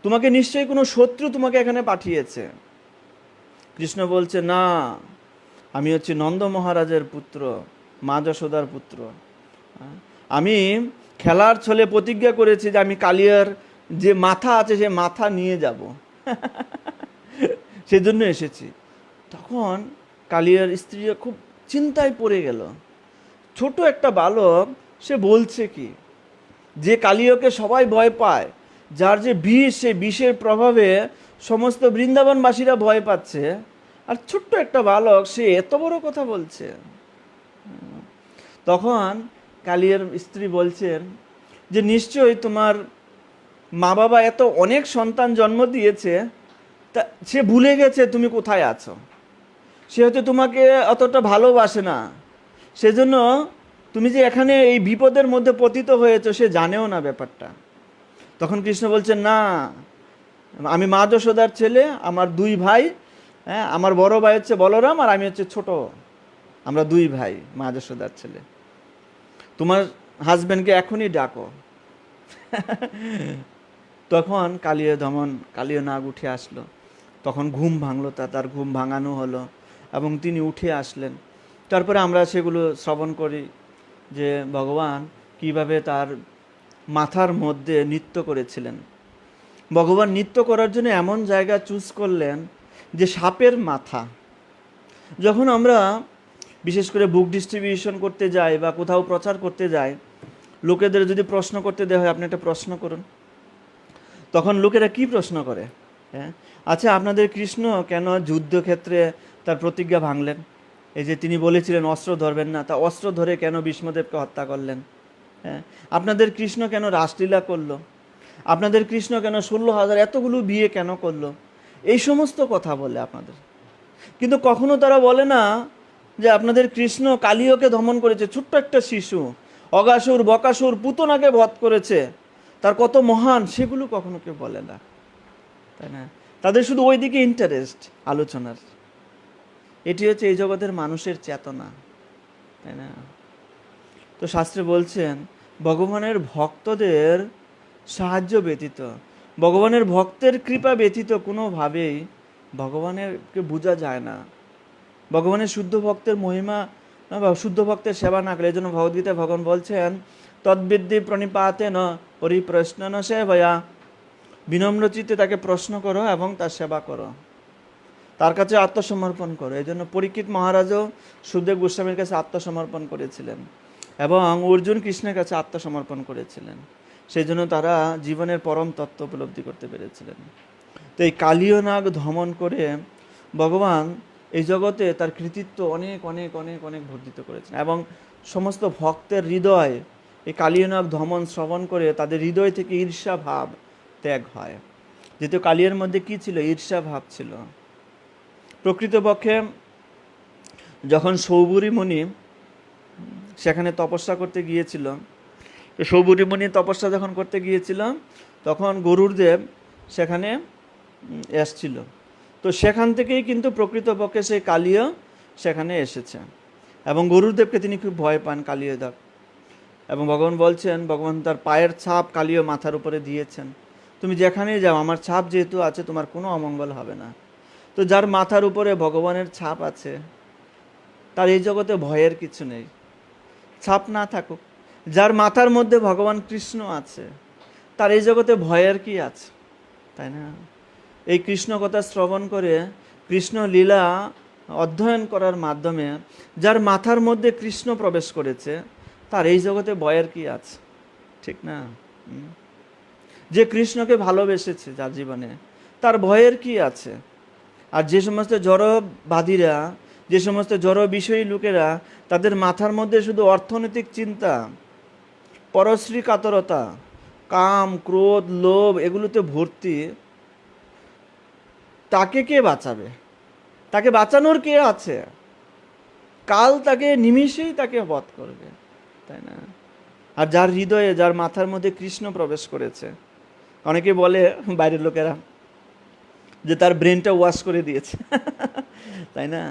তোমাকে নিশ্চয়ই কোনো শত্রু তোমাকে এখানে পাঠিয়েছে। কৃষ্ণ বলছে, না, আমি হচ্ছি নন্দ মহারাজের পুত্র, মা যশোদার পুত্র। আমি খেলার ছলে প্রতিজ্ঞা করেছি যে আমি কালিয়ার যে মাথা আছে সে মাথা নিয়ে যাব, সেজন্য এসেছি। তখন কালিয়ার স্ত্রী খুব চিন্তায় পড়ে গেল, ছোট একটা বালক, সে বলছে কি, যে কালিয়াকে সবাই ভয় পায়, যার যে বিষ, সেই বিষের প্রভাবে সমস্ত বৃন্দাবনবাসীরা ভয় পাচ্ছে, আর ছোট্ট একটা বালক সে এত বড় কথা বলছে। তখন কালিয়ার স্ত্রী বলছেন যে নিশ্চয়ই তোমার মা বাবা এত অনেক সন্তান জন্ম দিয়েছে, তা সে ভুলে গেছে তুমি কোথায় আছো, সে হয়তো তোমাকে অতটা ভালোবাসে না, সেজন্য তুমি যে এখানে এই বিপদের মধ্যে পতিত হয়েছো সে জানেও না ব্যাপারটা। তখন কৃষ্ণ বলছেন, না, আমি মা যশোদার ছেলে, আমার দুই ভাই, হ্যাঁ, আমার বড় ভাই হচ্ছে বলরাম আর আমি হচ্ছে ছোট, আমরা দুই ভাই মা যশোদার ছেলে, তোমার হাজব্যান্ডকে এখনই ডাকো। তখন কালীয় নাগ উঠে আসলো, তখন ঘুম ভাঙলো, তার ঘুম ভাঙানো হলো এবং তিনি উঠে আসলেন। তারপরে আমরা সেগুলো শ্রবণ করি যে ভগবান কিভাবে তার মাথার মধ্যে নৃত্য করেছিলেন। ভগবান নৃত্য করার জন্য এমন জায়গা চুজ করলেন যে সাপের মাথা। যখন আমরা বিশেষ করে বুক ডিস্ট্রিবিউশন করতে যাই বা কোথাও প্রচার করতে যাই, লোকেদের যদি প্রশ্ন করতে দেওয়া হয়, আপনি একটা প্রশ্ন করুন, তখন লোকেরা কি প্রশ্ন করে? হ্যাঁ, আচ্ছা, আপনাদের কৃষ্ণ কেন যুদ্ধক্ষেত্রে তার প্রতিজ্ঞা ভাঙলেন? এই যে তিনি বলেছিলেন অস্ত্র ধরবেন না, তা অস্ত্র ধরে কেন বিষ্ণুদেবকে হত্যা করলেন? হ্যাঁ, আপনাদের কৃষ্ণ কেন রাসলীলা করলো? আপনাদের কৃষ্ণ কেন 16,000 এতগুলো বিয়ে কেন করলো? এই সমস্ত কথা বলে আপনাদের। কিন্তু কখনো তারা বলে না যে আপনাদের কৃষ্ণ কালীয়কে দমন করেছে, ছোট্ট একটা শিশু, অগাসুর বকাসুর পুতনাকে বধ করেছে, তার কত মহান, সেগুলো কখনো কেউ বলে না, তাই না? তাদের শুধু ওই দিকে ইন্টারেস্ট আলোচনার। এটি হচ্ছে এই জগতের মানুষের চেতনা, তাই না? তো শাস্ত্রে বলছেন ভগবানের ভক্তদের সাহায্য ব্যতীত, ভগবানের ভক্তের কৃপা ব্যতীত কোনোভাবেই ভগবানেরকে বোঝা যায় না। ভগবানের শুদ্ধ ভক্তের মহিমা বা শুদ্ধ ভক্তের সেবা না করলে, এই জন্য ভগবদ্গীতায় ভগবান বলছেন তদ্বিদ্যি প্রণিপাতে ন পরিপ্রশ্ন ন সেবয়া, বিনম্র চিত্তে তাকে প্রশ্ন করো এবং তার সেবা করো, তার কাছে আত্মসমর্পণ করো। এই জন্য পরীক্ষিত মহারাজও সুখদেব গোস্বামীর কাছে আত্মসমর্পণ করেছিলেন এবং অর্জুন কৃষ্ণের কাছে আত্মসমর্পণ করেছিলেন। সেই জন্য তারা জীবনের পরম তত্ত্ব উপলব্ধি করতে পেরেছিলেন। তো এই কালীয় নাগ দমন করে ভগবান এই জগতে তার কৃতিত্ব অনেক অনেক অনেক অনেক বর্ধিত করেছেন এবং সমস্ত ভক্তের হৃদয় এই কালীয় নাগ দমন শ্রবণ করে তাদের হৃদয় থেকে ঈর্ষা ভাব ত্যাগ হয়। যেহেতু কালীয়ের মধ্যে কি ছিল? ঈর্ষা ভাব ছিল। প্রকৃতপক্ষে যখন সৌবরী মুনি সেখানে তপস্যা করতে গিয়েছিল, তো সৌবরী মুনি তপস্যা যখন করতে গিয়েছিল তখন গরুড়দেব সেখানে এসছিল। তো সেখান থেকেই কিন্তু প্রকৃতপক্ষে সেই কালীয় সেখানে এসেছে এবং গরুড়দেবকে তিনি খুব ভয় পান কালীয় দেব। এবং ভগবান বলছেন, ভগবান তার পায়ের ছাপ কালীয় মাথার উপরে দিয়েছেন, তুমি যেখানেই যাও আমার ছাপ যেহেতু আছে তোমার কোনো অমঙ্গল হবে না। তো যার মাথার উপরে ভগবানের ছাপ আছে তার এই জগতে ভয়ের কিছু নেই, ছাপ না থাকুক। যার মাথার মধ্যে ভগবান কৃষ্ণ আছে তার এই জগতে ভয়ের কি আছে, তাই না? এই কৃষ্ণ কথা শ্রবণ করে কৃষ্ণ লীলা অধ্যয়ন করার মাধ্যমে যার মাথার মধ্যে কৃষ্ণ প্রবেশ করেছে তার এই জগতে ভয়ের কি আছে, ঠিক না? যে কৃষ্ণকে ভালোবেসেছে যার জীবনে তার ভয়ের কি আছে? আর যে সমস্ত জড়বাদীরা, যে সমস্ত জড় বিষয়ী লোকেরা তাদের মাথার মধ্যে শুধু অর্থনৈতিক চিন্তা, পরশ্রী কাতরতা, কাম, ক্রোধ, লোভ এগুলোতে ভর্তি, তাকে কে বাঁচাবে? তাকে বাঁচানোর কে আছে? কাল তাকে নিমিষেই তাকে বধ করবে, তাই না? আর যার হৃদয়ে, যার মাথার মধ্যে কৃষ্ণ প্রবেশ করেছে, অনেকে বলে বাইরের লোকেরা যে তার ব্রেনটা ওয়াশ করে দিয়েছে তাই না?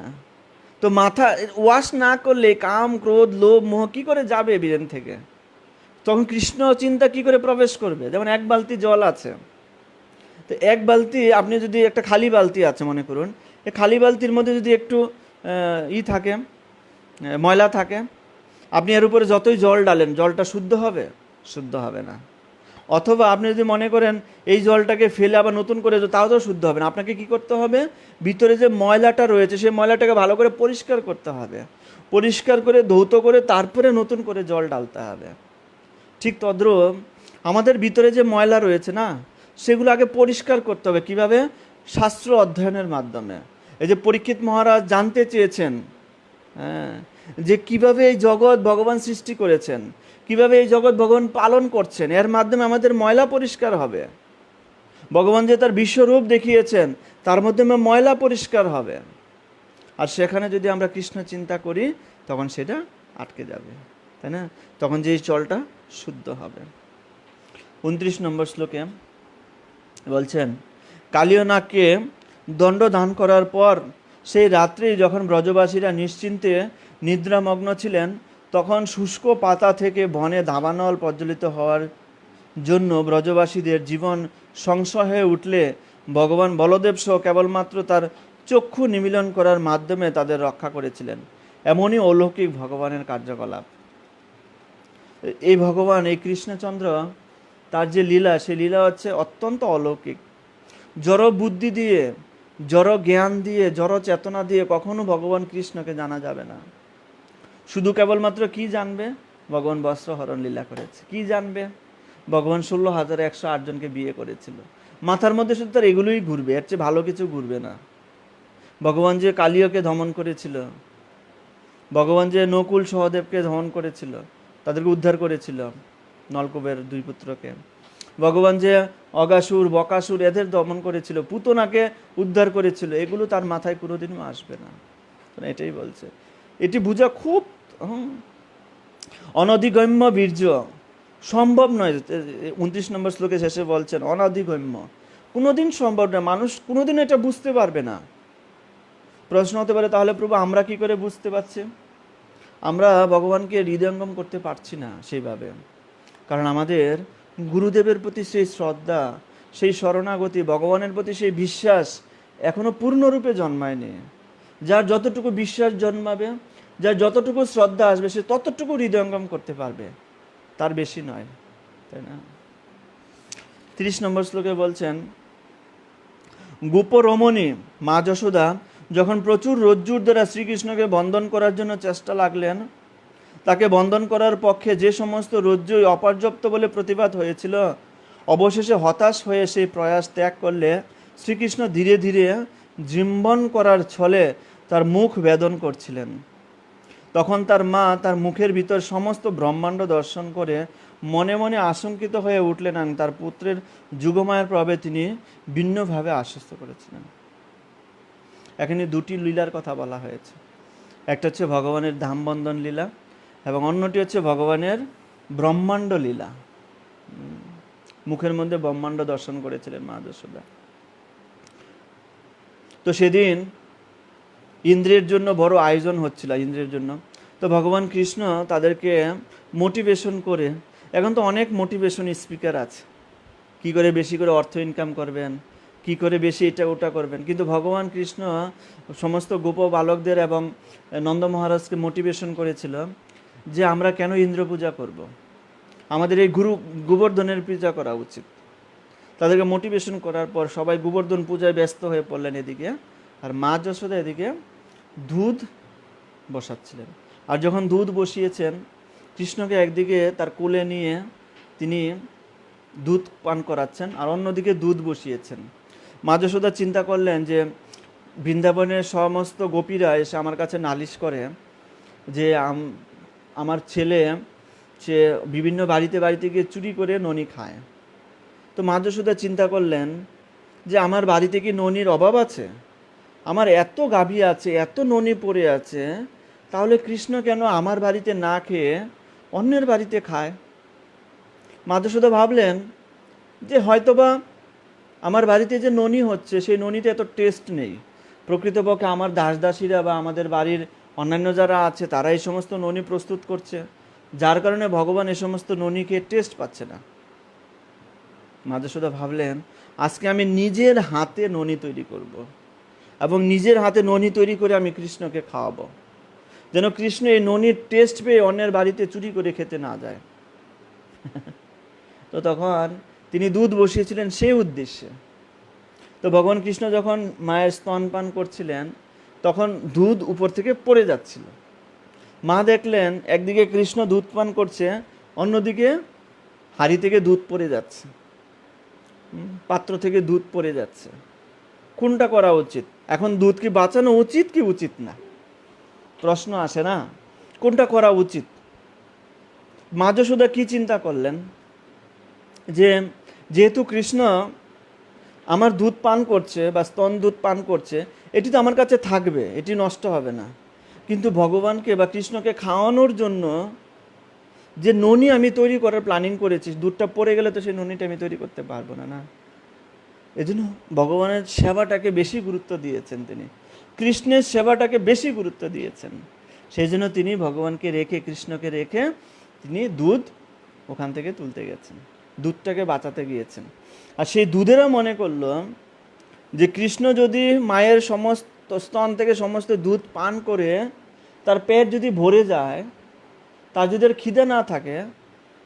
তো মাথা ওয়াশ না করলে কাম, ক্রোধ, লোভ, মোহ কি করে যাবে ব্রেন থেকে? তখন কৃষ্ণ চিন্তা কি করে প্রবেশ করবে? যেমন এক বালতি জল আছে, তো এক বালতি, আপনি যদি একটা খালি বালতি আছে মনে করুন, এই খালি বালতির মধ্যে যদি একটু থাকে, ময়লা থাকে, আপনি এর উপরে যতই জল ডালেন জলটা শুদ্ধ হবে? শুদ্ধ হবে না। অথবা আপনি যদি মনে করেন এই জলটাকে ফেলে আবার নতুন করে, তাও তো শুদ্ধ হবে না। আপনাকে কি করতে হবে? ভিতরে যে ময়লাটা রয়েছে সেই ময়লাটাকে ভালো করে পরিষ্কার করতে হবে, পরিষ্কার করে ধৌত করে তারপরে নতুন করে জল ডালতে হবে। ঠিক তদ্রূপ আমাদের ভিতরে যে ময়লা রয়েছে না, সেগুলো আগে পরিষ্কার করতে হবে। কিভাবে? শাস্ত্র অধ্যয়নের মাধ্যমে। এই যে পরীক্ষিত মহারাজ জানতে চেয়েছেন, হ্যাঁ, যে কিভাবে এই জগৎ ভগবান সৃষ্টি করেছেন, কিভাবে এই জগৎ ভগবান পালন করছেন, এর মাধ্যমে আমাদের ময়লা পরিষ্কার হবে। ভগবান যে তার বিশ্বরূপ দেখিয়েছেন তার মাধ্যমে ময়লা পরিষ্কার হবে। আর সেখানে যদি আমরা কৃষ্ণ চিন্তা করি তখন সেটা আটকে যাবে, তাই না? তখন যে জলটা শুদ্ধ হবে। 29 নম্বর শ্লোকে বলছেন, কালিয়নাগকে দণ্ড দান করার পর সেই রাত্রি যখন ব্রজবাসীরা নিশ্চিন্তে নিদ্রামগ্ন ছিলেন, তখন শুষ্ক পাতা থেকে বনে দাবানল প্রজ্বলিত হওয়ার জন্য ব্রজবাসীদের জীবন সংশয় হয়ে উঠলে ভগবান বলদেব সহ কেবলমাত্র তার চক্ষু নিমীলন করার মাধ্যমে তাদের রক্ষা করেছিলেন। এমনই অলৌকিক ভগবানের কার্যকলাপ। এই ভগবান, এই কৃষ্ণচন্দ্র, তার যে লীলা, সেই লীলা হচ্ছে অত্যন্ত অলৌকিক। জড় বুদ্ধি দিয়ে, জড় জ্ঞান দিয়ে, জড় চেতনা দিয়ে কখনো ভগবান কৃষ্ণকে জানা যাবে না। শুধু কেবলমাত্র কি জানবে? ভগবান বস্ত্রহরণ লীলা করেছে। কি জানবে? ভগবান 16,108 জনকে বিয়ে করেছিল। মাথার মধ্যে শুধু তার এগুলোই ঘুরবে, এর চেয়ে ভালো কিছু ঘুরবে না। ভগবান যে কালীয়কে দমন করেছিল, ভগবান যে নকুল সহদেবকে দমন করেছিল, তাদেরকে উদ্ধার করেছিল, নলকূপের 2 পুত্রকে। ভগবান যে অগাসুর, বকাসুর এদের দমন করেছিল, পুতনাকে উদ্ধার করেছিল, এগুলো তার মাথায় কোনোদিনও আসবে না। এটাই বলছে। এটি বোঝা খুব অনধিগম্য বীর্য, সম্ভব নয়। 29 নম্বর শ্লোকে শেষে বলছেন অনধিগম্য, কোনোদিন সম্ভব নয়, মানুষ কোনোদিন এটা বুঝতে পারবে না। প্রশ্ন হতে পারে, তাহলে প্রভু আমরা কি করে বুঝতে পারছি? আমরা ভগবানকে হৃদয়ঙ্গম করতে পারছি না সেইভাবে, কারণ আমাদের গুরুদেবের প্রতি সেই শ্রদ্ধা, সেই শরণাগতি, ভগবানের প্রতি সেই বিশ্বাস এখনো পূর্ণরূপে জন্মায়নি। যার যতটুকু বিশ্বাস জন্মাবে, যার যতটুকু শ্রদ্ধা আসবে, সে ততটুকু হৃদয়ঙ্গম করতে পারবে, তার বেশি নয়, তাই না? 30 নম্বর শ্লোকে বলছেন, গোপরমণী মা যশোদা যখন প্রচুর রজ্জুর দ্বারা শ্রীকৃষ্ণকে বন্ধন করার জন্য চেষ্টা লাগলেন, তাকে বন্ধন করার পক্ষে যে সমস্ত রজ্জুই অপর্যাপ্ত বলে প্রতিবাদ হয়েছিল, অবশেষে হতাশ হয়ে সেই প্রয়াস ত্যাগ করলে শ্রীকৃষ্ণ ধীরে ধীরে জৃম্বন করার ছলে তার মুখ বেদন করছিলেন। তখন তার মা তার মুখের ভিতর সমস্ত ব্রহ্মাণ্ড দর্শন করে মনে মনে আশঙ্কিত হয়ে উঠলেন এবং তার পুত্রের যুগমায়ের প্রভাবে তিনি ভিন্নভাবে আশ্বস্ত করেছিলেন। এখানে দুটি লীলার কথা বলা হয়েছে। একটা হচ্ছে ভগবানের ধামবন্ধন লীলা এবং অন্যটি হচ্ছে ভগবানের ব্রহ্মাণ্ড লীলা। মুখের মধ্যে ব্রহ্মাণ্ড দর্শন করেছিলেন মা যশোদা। তো সেদিন ইন্দ্রের জন্য বড় আয়োজন হচ্ছিল, ইন্দ্রের জন্য। তো ভগবান কৃষ্ণ তাদেরকে মোটিভেশন করে, এখন তো অনেক মোটিভেশন স্পিকার আছে, কি করে বেশি করে অর্থ ইনকাম করবেন, কি করে বেশি এটা ওটা করবেন, কিন্তু ভগবান কৃষ্ণ সমস্ত গোপ বালকদের এবং নন্দ মহারাজকে মোটিভেশন করেছিল যে আমরা কেন ইন্দ্র পূজা করব, আমাদের এই গোবর্ধনের পূজা করা উচিত। তাদেরকে মোটিভেশন করার পর সবাই গোবর্ধন পূজায় ব্যস্ত হয়ে পড়লেন এদিকে, আর মা যশোদা এদিকে দুধ বসাচ্ছিলেন। আর যখন দুধ বসিয়েছেন, কৃষ্ণকে একদিকে তার কোলে নিয়ে তিনি দুধ পান করাচ্ছেন, আর অন্যদিকে দুধ বসিয়েছেন। মা যশোদা চিন্তা করলেন যে বৃন্দাবনের সমস্ত গোপীরা এসে আমার কাছে নালিশ করে যে আমার ছেলে সে বিভিন্ন বাড়িতে বাড়িতে গিয়ে চুরি করে ননি খায়। তো মা যশোদা চিন্তা করলেন যে আমার বাড়িতে কি ননির অভাব আছে? আমার এত গাভী আছে, এত ননি পড়ে আছে, তাহলে কৃষ্ণ কেন আমার বাড়িতে না খেয়ে অন্যের বাড়িতে খায়? মা যশোদা ভাবলেন যে হয়তোবা আমার বাড়িতে যে ননি হচ্ছে সেই ননিতে এত টেস্ট নেই, প্রকৃতপক্ষে আমার দাসদাসীরা বা আমাদের বাড়ির অন্যান্য যারা আছে তারা এই সমস্ত ননি প্রস্তুত করছে, যার কারণে ভগবান এই সমস্ত ননিকে টেস্ট পাচ্ছে না। মা যশোদা ভাবলেন আজকে আমি নিজের হাতে ননি তৈরি করব এবং নিজের হাতে ননি তৈরি করে আমি কৃষ্ণকে খাওয়াবো, যেন কৃষ্ণ এই ননির টেস্ট পেয়ে অন্যের বাড়িতে চুরি করে খেতে না যায়। তো তখন তিনি দুধ বসিয়েছিলেন সেই উদ্দেশ্যে। তো ভগবান কৃষ্ণ যখন মায়ের স্তনপান করছিলেন তখন দুধ উপর থেকে পড়ে যাচ্ছিল। মা দেখলেন একদিকে কৃষ্ণ দুধ পান করছে, অন্যদিকে হাঁড়ি থেকে দুধ পড়ে যাচ্ছে, পাত্র থেকে দুধ পড়ে যাচ্ছে। কোনটা করা উচিত? এখন দুধ কি বাঁচানো উচিত কি উচিত না, প্রশ্ন আসে না? কোনটা করা উচিত? মা যশোদা কি চিন্তা করলেন যে যেহেতু কৃষ্ণ আমার দুধ পান করছে বা স্তন দুধ পান করছে, এটি তো আমার কাছে থাকবে, এটি নষ্ট হবে না, কিন্তু ভগবানকে বা কৃষ্ণকে খাওয়ানোর জন্য যে ননি আমি তৈরি করার প্ল্যানিং করেছি, দুধটা পড়ে গেলে তো সেই ননিটা আমি তৈরি করতে পারবো না। না, এজন্য ভগবানের সেবাটাকে বেশি গুরুত্ব দিয়েছেন, তিনি কৃষ্ণের সেবাটাকে বেশি গুরুত্ব দিয়েছেন। সেই জন্য তিনি ভগবানকে রেখে, কৃষ্ণকে রেখে তিনি দুধ ওখান থেকে তুলতে গেছেন, দুধটাকে বাঁচাতে গিয়েছেন। আর সেই দুধেরা মনে করলো যে কৃষ্ণ যদি মায়ের সমস্ত স্তন থেকে সমস্ত দুধ পান করে তার পেট যদি ভরে যায়, তার যদি আর খিদে না থাকে,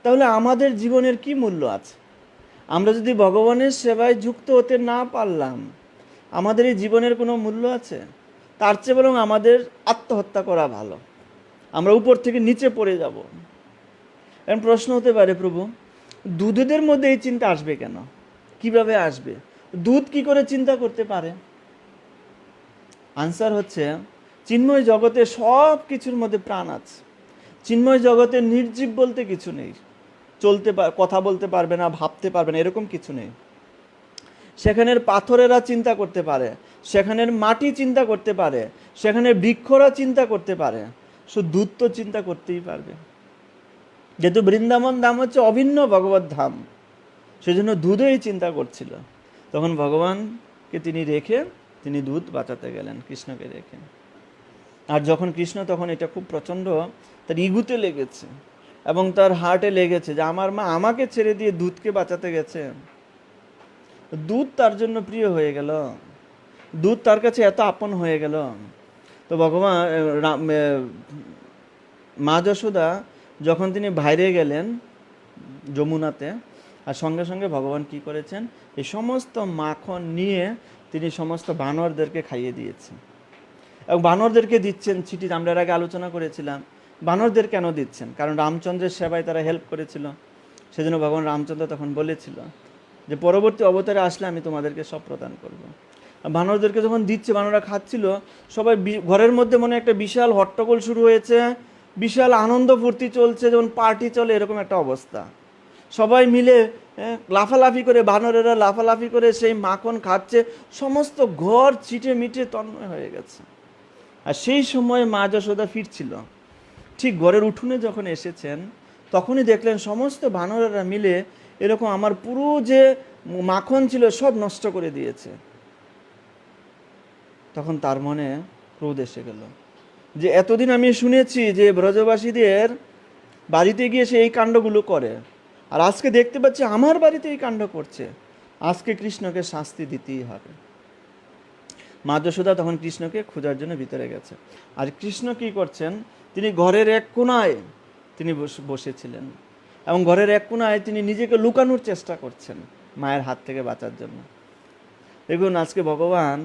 তাহলে আমাদের জীবনের কি মূল্য আছে? আমরা যদি ভগবানের সেবায় যুক্ত হতে না পারলাম, আমাদের এই জীবনের কোনো মূল্য আছে? তার চেয়ে বরং আমাদের আত্মহত্যা করা ভালো, আমরা উপর থেকে নিচে পড়ে যাব। এখন প্রশ্ন হতে পারে, প্রভু দুধেদের মধ্যে এই চিন্তা আসবে কেন, কিভাবে আসবে? দুধ কি করে চিন্তা করতে পারে? আনসার হচ্ছে চিন্ময় জগতে সব কিছুর মধ্যে প্রাণ আছে। চিন্ময় জগতে নির্জীব বলতে কিছু নেই, কথা বলতে পারবে না, ভাবতে পারবে না, এরকম কিছু নেই। সেখানের পাথরেরা চিন্তা করতে পারে, সেখানের মাটি চিন্তা করতে পারে, সেখানের বৃক্ষরা চিন্তা করতে পারে, শুধু দুধ তো চিন্তা করতেই পারবে। যেহেতু বৃন্দাবন ধাম হচ্ছে অভিন্ন ভগবত ধাম, সেজন্য দুধেই চিন্তা করছিল। তখন ভগবানকে তিনি রেখে তিনি দুধ বাঁচাতে গেলেন, কৃষ্ণকে রেখে। আর যখন কৃষ্ণ, তখন এটা খুব প্রচণ্ড তার ইগুতে লেগেছে এবং তার হার্টে লেগেছে যে আমার মা আমাকে ছেড়ে দিয়ে দুধকে বাঁচাতে গেছে। দুধ তার জন্য প্রিয় হয়ে গেল, দুধ তার কাছে এত আপন হয়ে গেল। তো ভগবান মা যশোদা যখন তিনি বাইরে গেলেন যমুনাতে, আর সঙ্গে সঙ্গে ভগবান কি করেছেন, এই সমস্ত মাখন নিয়ে তিনি সমস্ত বানরদেরকে খাইয়ে দিয়েছেন। এবং বানরদেরকে দিচ্ছেন চিঠি, আমরা এর আগে আলোচনা করেছিলাম বানরদের কেন দিচ্ছেন, কারণ রামচন্দ্রের সেবায় তারা হেল্প করেছিল। সেজন্য ভগবান রামচন্দ্র তখন বলেছিল যে পরবর্তী অবতারে আসলে আমি তোমাদেরকে সব প্রদান করব। বানরদেরকে যখন দিচ্ছে, বানররা খাচ্ছিল, সবাই ঘরের মধ্যে মনে একটা বিশাল হট্টগোল শুরু হয়েছে, বিশাল আনন্দ ফুর্তি চলছে, যেমন পার্টি চলে এরকম একটা অবস্থা। সবাই মিলে লাফালাফি করে, বানরেরা লাফালাফি করে সেই মাখন খাচ্ছে, সমস্ত ঘর ছিটে মিটে তন্ময় হয়ে গেছে। আর সেই সময় মা যশোদা ফিরছিল, ঠিক ঘরের উঠোনে যখন এসেছেন তখনই দেখলেন সমস্ত বানরেরা মিলে এরকম আমার পুরো যে মাখন ছিল সব নষ্ট করে দিয়েছে। তখন তার মনে ক্রোধ এসে গেল যে এতদিন আমি শুনেছি যে ব্রজবাসীদের বাড়িতে গিয়ে সে এই কাণ্ডগুলো করে, আর আজকে দেখতে পাচ্ছি আমার বাড়িতে এই কাণ্ড করছে, আজকে কৃষ্ণকে শাস্তি দিতেই হবে। মা যশোদা তখন কৃষ্ণকে খোঁজার জন্য ভিতরে গেছে। আর কৃষ্ণ কি করছেন, তিনি ঘরের এক কোণায় তিনি বসেছিলেন এবং ঘরের এক কোণায় তিনি নিজেকে লুকানোর চেষ্টা করছেন মায়ের হাত থেকে বাঁচার জন্য। দেখুন আজকে ভগবান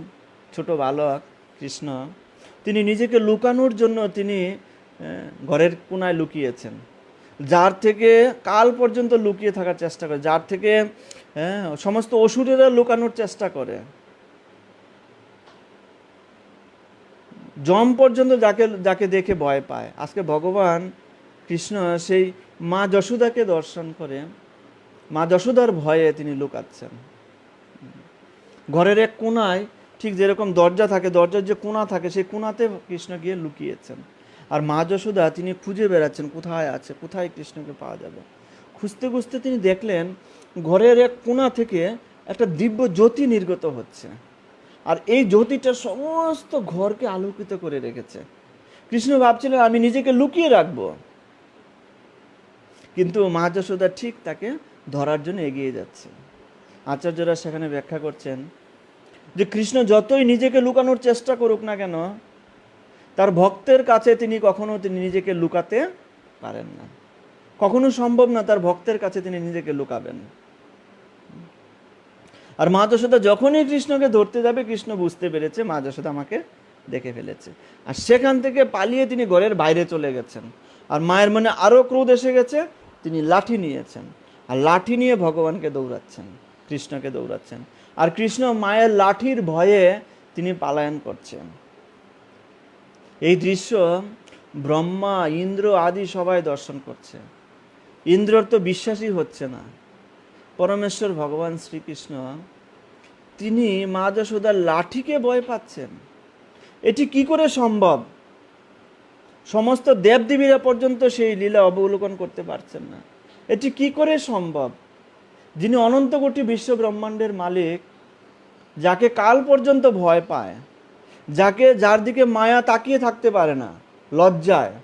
ছোট বালক কৃষ্ণ তিনি নিজেকে লুকানোর জন্য তিনি ঘরের কোণায় লুকিয়েছেন, যার থেকে কাল পর্যন্ত লুকিয়ে থাকার চেষ্টা করে, যার থেকে সমস্ত অসুরেরা লুকানোর চেষ্টা করে, যম পর্যন্ত যাকে দেখে ভয় পায়। আজকে ভগবান কৃষ্ণ সেই মা যশোদাকে দর্শন করে মা যশোদার ভয়ে তিনি লুকাচ্ছেন। ঘরের এক কোণায় ঠিক যেরকম দরজা থাকে, দরজার যে কোণা থাকে সেই কোণাতে কৃষ্ণ গিয়ে লুকিয়েছেন। আর মা যশোদা তিনি খুঁজে বেড়াচ্ছেন কোথায় আছে, কোথায় কৃষ্ণকে পাওয়া যাবে। খুঁজতে খুঁজতে তিনি দেখলেন ঘরের এক কোণা থেকে একটা দিব্য জ্যোতি নির্গত হচ্ছে, আর এই জ্যোতিটা সমস্ত ঘরকে আলোকিত করে রেখেছে। কৃষ্ণ ভাবছিলেন আমি নিজেকে লুকিয়ে রাখবো, কিন্তু মা যশোদা ঠিক তাকে ধরার জন্য এগিয়ে যাচ্ছে। আচার্যরা সেখানে ব্যাখ্যা করছেন যে কৃষ্ণ যতই নিজেকে লুকানোর চেষ্টা করুক না কেন, তার ভক্তের কাছে তিনি নিজেকে লুকাতে পারেন না। কখনো সম্ভব না তার ভক্তের কাছে তিনি নিজেকে লুকাবেন। আর মা যশোদা যখনই কৃষ্ণকে ধরতে যাবে, কৃষ্ণ বুঝতে পেরেছে মা যশোদা আমাকে দেখে ফেলেছে, আর সেখান থেকে পালিয়ে তিনি ঘরের বাইরে চলে গেছেন। আর মায়ের মনে আরো ক্রোধ এসে গেছে, তিনি লাঠি নিয়েছেন, আর লাঠি নিয়ে ভগবানকে দৌড়াচ্ছেন, কৃষ্ণকে দৌড়াচ্ছেন। আর কৃষ্ণ মায়ের লাঠির ভয়ে তিনি পলায়ন করছেন। এই দৃশ্য ব্রহ্মা, ইন্দ্র আদি সবাই দর্শন করছে। ইন্দ্রর তো বিশ্বাসই হচ্ছে না। পরমেশ্বর ভগবান শ্রীকৃষ্ণ তিনি মা যশোদার লাঠিকে ভয় পাচ্ছেন। এটি কি করে সম্ভব? সমস্ত দেবদেবীরা পর্যন্ত সেই লীলা অবলোকন করতে পারছেন না। এটি কি করে সম্ভব? যিনি অনন্ত কোটি বিশ্ব ব্রহ্মাণ্ডের মালিক, যাকে কাল পর্যন্ত ভয় পায়, যার দিকে মায়া তাকিয়ে থাকতে পারে না লজ্জায়,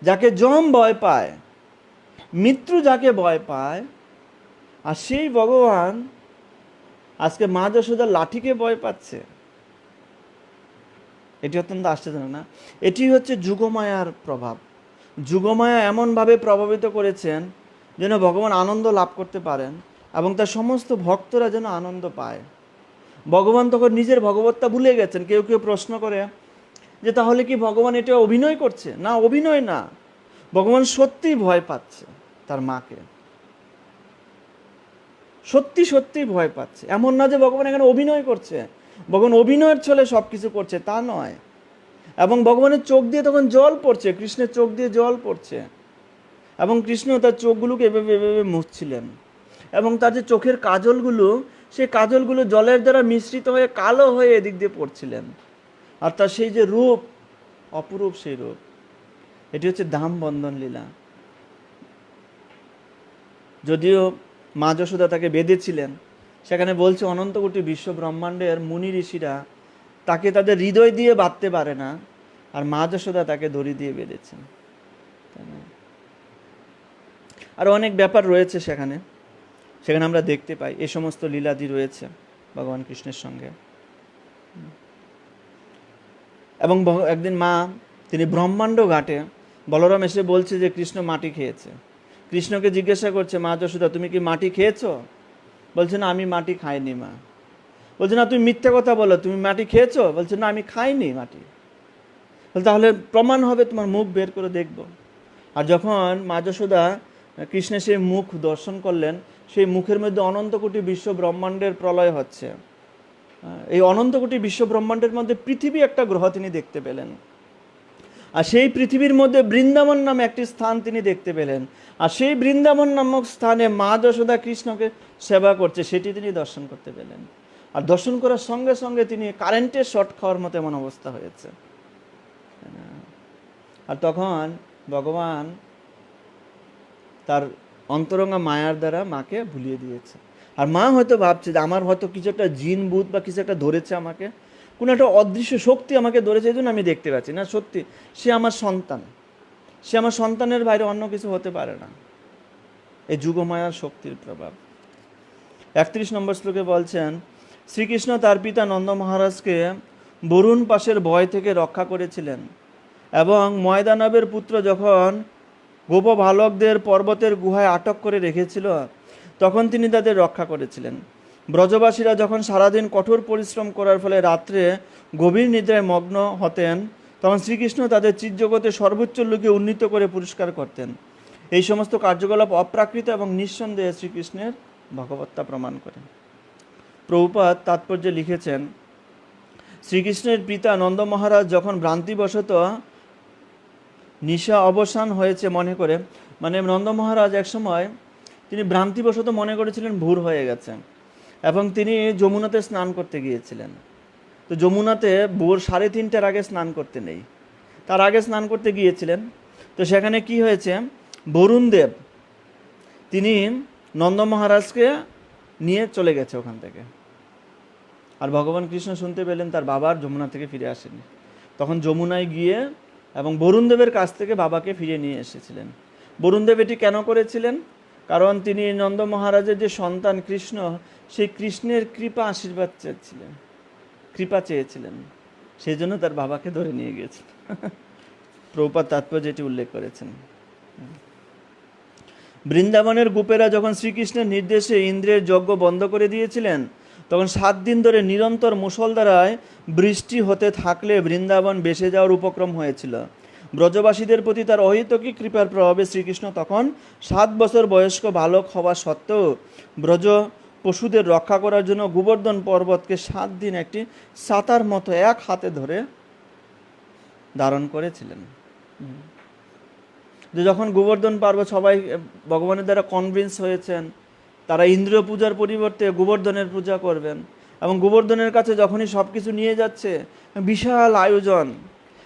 যাকে যম ভয় পায়, মৃত্যু যাকে ভয় পায়, আর সেই ভগবান আজকে মা যশোদার লাঠিকে ভয় পাচ্ছে। এটি অত্যন্ত আশ্চর্যজনক না? এটি হচ্ছে যুগমায়ার প্রভাব। যুগমায়া এমনভাবে প্রভাবিত করেছেন যেন ভগবান আনন্দ লাভ করতে পারেন এবং তার সমস্ত ভক্তরা যেন আনন্দ পায়। ভগবান তখন নিজের ভগবত্তা ভুলে গেছেন। কেউ কেউ প্রশ্ন করে যে তাহলে কি ভগবান এটা অভিনয় করছে? না, অভিনয় না, ভগবান সত্যিই ভয় পাচ্ছে তার মাকে, সত্যি সত্যি ভয় পাচ্ছে। এমন না যে ভগবান এখানে অভিনয় করছে, ভগবান অভিনয়ের ছলে সব কিছু করছে তা নয়। এবং ভগবানের চোখ দিয়ে তখন জল পড়ছে, কৃষ্ণের চোখ দিয়ে জল পড়ছে, এবং কৃষ্ণ তার চোখগুলোকে এভাবে এভাবে মুছছিলেন, এবং তার যে চোখের কাজলগুলো, সেই কাজলগুলো জলের দ্বারা মিশ্রিত হয়ে কালো হয়ে এদিক দিয়ে পড়ছিলেন। আর তার সেই যে রূপ, অপরূপ সেই রূপ। এটি হচ্ছে ধাম বন্ধন লীলা। যদিও মা যশোদা তাকে বেঁধেছিলেন, সেখানে বলছে অনন্ত কোটি বিশ্ব ব্রহ্মাণ্ডের মুনি ঋষিরা তাকে তাদের হৃদয় দিয়ে বাঁধতে পারে না, আর মা যশোদা তাকে দড়ি দিয়ে বেঁধেছেন। আর অনেক ব্যাপার রয়েছে সেখানে আমরা দেখতে পাই। এই সমস্ত লীলাদি রয়েছে ভগবান কৃষ্ণের সঙ্গে। এবং একদিন মা তিনি ব্রহ্মাণ্ড ঘাটে, বলরাম এসে বলছে যে কৃষ্ণ মাটি খেয়েছে। কৃষ্ণকে জিজ্ঞাসা করছে, মা যশোদা তুমি কি মাটি খেয়েছো? বলছে না, আমি মাটি খাইনি মা। বলছে না, তুমি মিথ্যা কথা বলো, তুমি মাটি খেয়েছো? বলছে না, আমি খাইনি মাটি। বলছে তাহলে প্রমাণ হবে, তোমার মুখ বের করে দেখব। আর যখন মা যশোদা কৃষ্ণের সেই মুখ দর্শন করলেন, সেই মুখের মধ্যে অনন্ত কোটি বিশ্ব ব্রহ্মাণ্ডের প্রলয় হচ্ছে। এই অনন্ত কোটি বিশ্ব ব্রহ্মাণ্ডের মধ্যে পৃথিবী একটা গ্রহ তিনি দেখতে পেলেন। আর সেই পৃথিবীর মধ্যে বৃন্দাবন নামে একটি স্থান তিনি দেখতে পেলেন, আর সেই বৃন্দাবন নামক স্থানে মা যশোদা কৃষ্ণকে সেবা করছে, সেটি তিনি দর্শন করতে পেলেন। আর দর্শন করার সঙ্গে সঙ্গে তিনি কারেন্টের শর্ট খাওয়ার মতো এমন অবস্থা হয়েছে। আর তখন ভগবান তার অন্তরঙ্গা মায়ার দ্বারা মাকে ভুলিয়ে দিয়েছে। আর মা হয়তো ভাবছে যে আমার হয়তো কিছু একটা জিন ভূত বা কিছু একটা ধরেছে, আমাকে কোনো একটা অদৃশ্য শক্তি আমাকে ধরেছে, এই জন্য আমি দেখতে পাচ্ছি না। সত্যি সে আমার সন্তান, সে আমার সন্তানের বাইরে অন্য কিছু হতে পারে না। এই যুগমায়ার শক্তির প্রভাব। 31 নম্বর শ্লোকে বলছেন, শ্রীকৃষ্ণ তার পিতা নন্দ মহারাজকে বরুণ পাশের ভয় থেকে রক্ষা করেছিলেন, এবং ময়দানবের পুত্র যখন গোপ বালকদের পর্বতের গুহায় আটক করে রেখেছিল তখন তিনি তাদের রক্ষা করেছিলেন। ব্রজবাসীরা যখন সারাদিন কঠোর পরিশ্রম করার ফলে রাত্রে গভীর নিদ্রায় মগ্ন হতেন, তখন শ্রীকৃষ্ণ তাদের চিৎজগতে সর্বোচ্চ লোকে উন্নীত করে পুরস্কার করতেন। এই সমস্ত কার্যকলাপ অপ্রাকৃত এবং নিঃসন্দেহে শ্রীকৃষ্ণের ভগবত্তা প্রমাণ করে। প্রভুপাদ তাৎপর্যে লিখেছেন, শ্রীকৃষ্ণের পিতা নন্দ মহারাজ যখন ভ্রান্তিবশত নিশা অবসান হয়েছে মনে করে, মানে নন্দ মহারাজ এক সময় তিনি ভ্রান্তিবশত মনে করেছিলেন ভোর হয়ে গেছে, এবং তিনি যমুনাতে স্নান করতে গিয়েছিলেন। তো যমুনাতে ভোর 3:30টার আগে স্নান করতে নেই, তার আগে স্নান করতে গিয়েছিলেন। তো সেখানে কি হয়েছে, বরুণ দেব তিনি নন্দ মহারাজকে নিয়ে চলে গেছে ওখান থেকে। আর ভগবান কৃষ্ণ শুনতে পেলেন তার বাবার যমুনা থেকে ফিরে আসেনি। তখন যমুনায় গিয়ে এবং বরুণ দেবের কাছ থেকে বাবাকে ফিরিয়ে নিয়ে এসেছিলেন। বরুণ দেব এটি কেন করেছিলেন? কারণ তিনি নন্দ মহারাজের যে সন্তান কৃষ্ণ, সেই কৃষ্ণের কৃপা আশীর্বাদ চেয়েছিলেন, কৃপা চেয়েছিলেন, সেই জন্য তার বাবাকে ধরে নিয়ে গিয়েছিলেন। প্রভুপাদ তাৎপর্য এটি উল্লেখ করেছেন। বৃন্দাবনের গোপেরা যখন শ্রীকৃষ্ণের নির্দেশে ইন্দ্রের যজ্ঞ বন্ধ করে দিয়েছিলেন, তখন 7 দিন ধরে নিরন্তর মুষলধারায় বৃষ্টি হতে থাকলে বৃন্দাবন বেসে যাওয়ার উপক্রম হয়েছিল। ব্রজবাসীদের প্রতি তার অহেতুকী কৃপার প্রভাবে শ্রীকৃষ্ণ তখন 7 বছর বয়স্ক বালক হওয়া সত্ত্বেও ব্রজ পশুদের রক্ষা করার জন্য গোবর্ধন পর্বতকে 7 দিন একটি ছাতার মতো এক হাতে ধরে ধারণ করেছিলেন। যে যখন গোবর্ধন পর্বত সবাই ভগবানের দ্বারা কনভিন্স হয়েছেন, তারা ইন্দ্র পূজার পরিবর্তে গোবর্ধনের পূজা করবেন, এবং গোবর্ধনের কাছে যখনই সব কিছু নিয়ে যাচ্ছে, বিশাল আয়োজন।